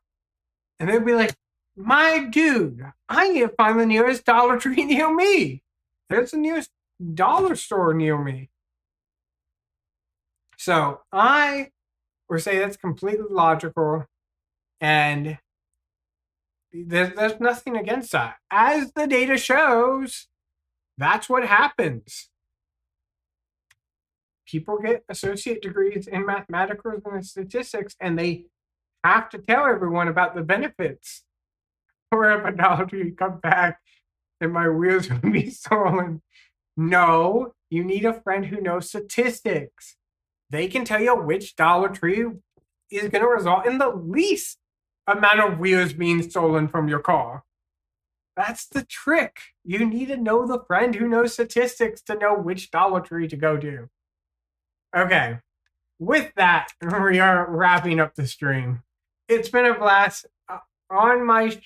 And they'd be like, my dude, I need to find the nearest Dollar Tree near me. There's the nearest dollar store near me. So I would say that's completely logical, and there's nothing against that. As the data shows, that's what happens. People get associate degrees in mathematics and statistics, and they have to tell everyone about the benefits. Or if a Dollar Tree come back and my wheels will be stolen. No, you need a friend who knows statistics. They can tell you which Dollar Tree is going to result in the least amount of wheels being stolen from your car. That's the trick. You need to know the friend who knows statistics to know which Dollar Tree to go to. Okay, with that, we are wrapping up the stream. It's been a blast. On my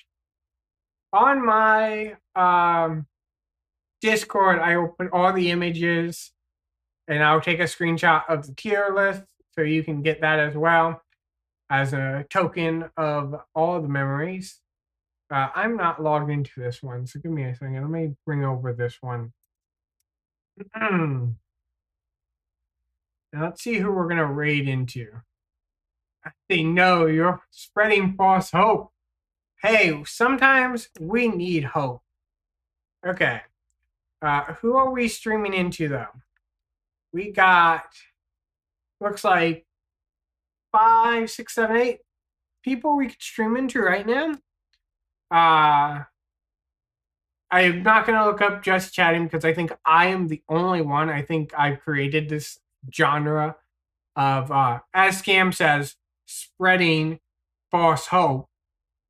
Discord, I open all the images, and I'll take a screenshot of the tier list so you can get that as well as a token of all the memories. I'm not logged into this one, so give me a second. Let me bring over this one. Now let's see who we're going to raid into. I say, no, you're spreading false hope. Hey, sometimes we need hope. Okay. Who are we streaming into, though? We got, looks like 5, 6, 7, 8 people we could stream into right now. I'm not going to look up just chatting because I think I am the only one. I think I've created this genre of, as Scam says, spreading false hope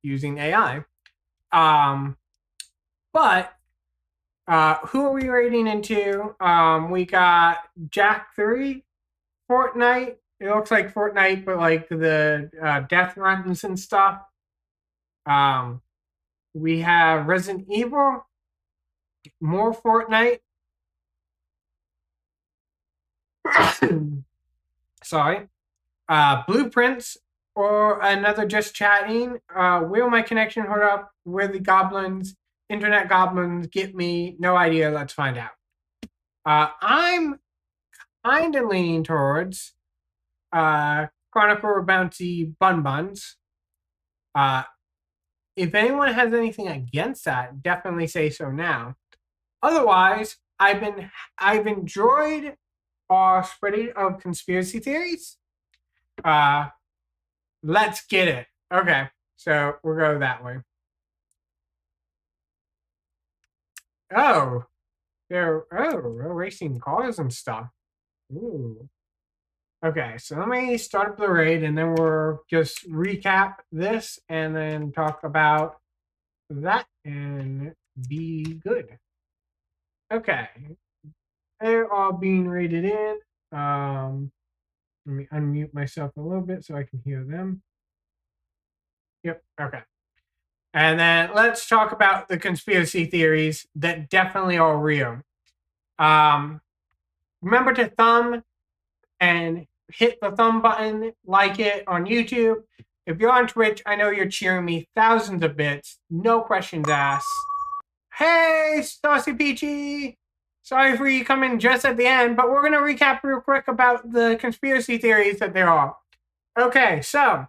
using AI. But who are we raiding into? We got Jack 3, Fortnite. It looks like Fortnite, but like the death runs and stuff. We have Resident Evil, more Fortnite. Sorry. Blueprints, or another just chatting. Will my connection hold up? Where the goblins, internet goblins, get me? No idea. Let's find out. I'm kind of leaning towards Chronicle Bouncy Bun Buns. If anyone has anything against that, definitely say so now. Otherwise, I've enjoyed our spreading of conspiracy theories. Let's get it. Okay, so we'll go that way. Oh, they're racing cars and stuff. Ooh. Okay, so let me start up the raid, and then we'll just recap this and then talk about that and be good. Okay, they're all being raided in. Let me unmute myself a little bit so I can hear them. Yep, okay. And then let's talk about the conspiracy theories that definitely are real. Remember to thumb and hit the thumb button, like it on YouTube. If you're on Twitch, I know you're cheering me thousands of bits, no questions asked. Hey, Saucy Peachy! Sorry for you coming just at the end, but we're going to recap real quick about the conspiracy theories that there are. Okay, so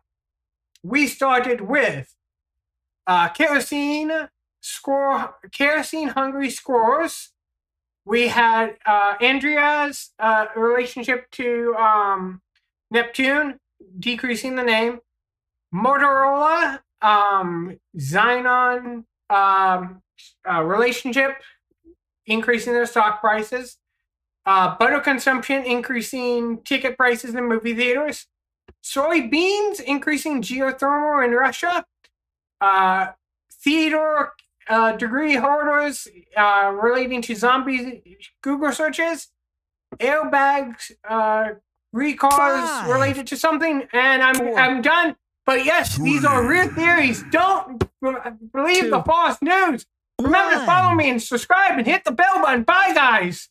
we started with kerosene hungry squirrels. We had Andrea's relationship to Neptune, decreasing the name. Motorola, Xenon relationship, increasing their stock prices. Butter consumption, increasing ticket prices in movie theaters. Soybeans, increasing geothermal in Russia. Theater degree hoarders relating to zombie Google searches. Airbags, recalls related to something. And I'm done. But yes, these are real theories. Don't believe the false news. Remember to follow me and subscribe and hit the bell button. Bye, guys.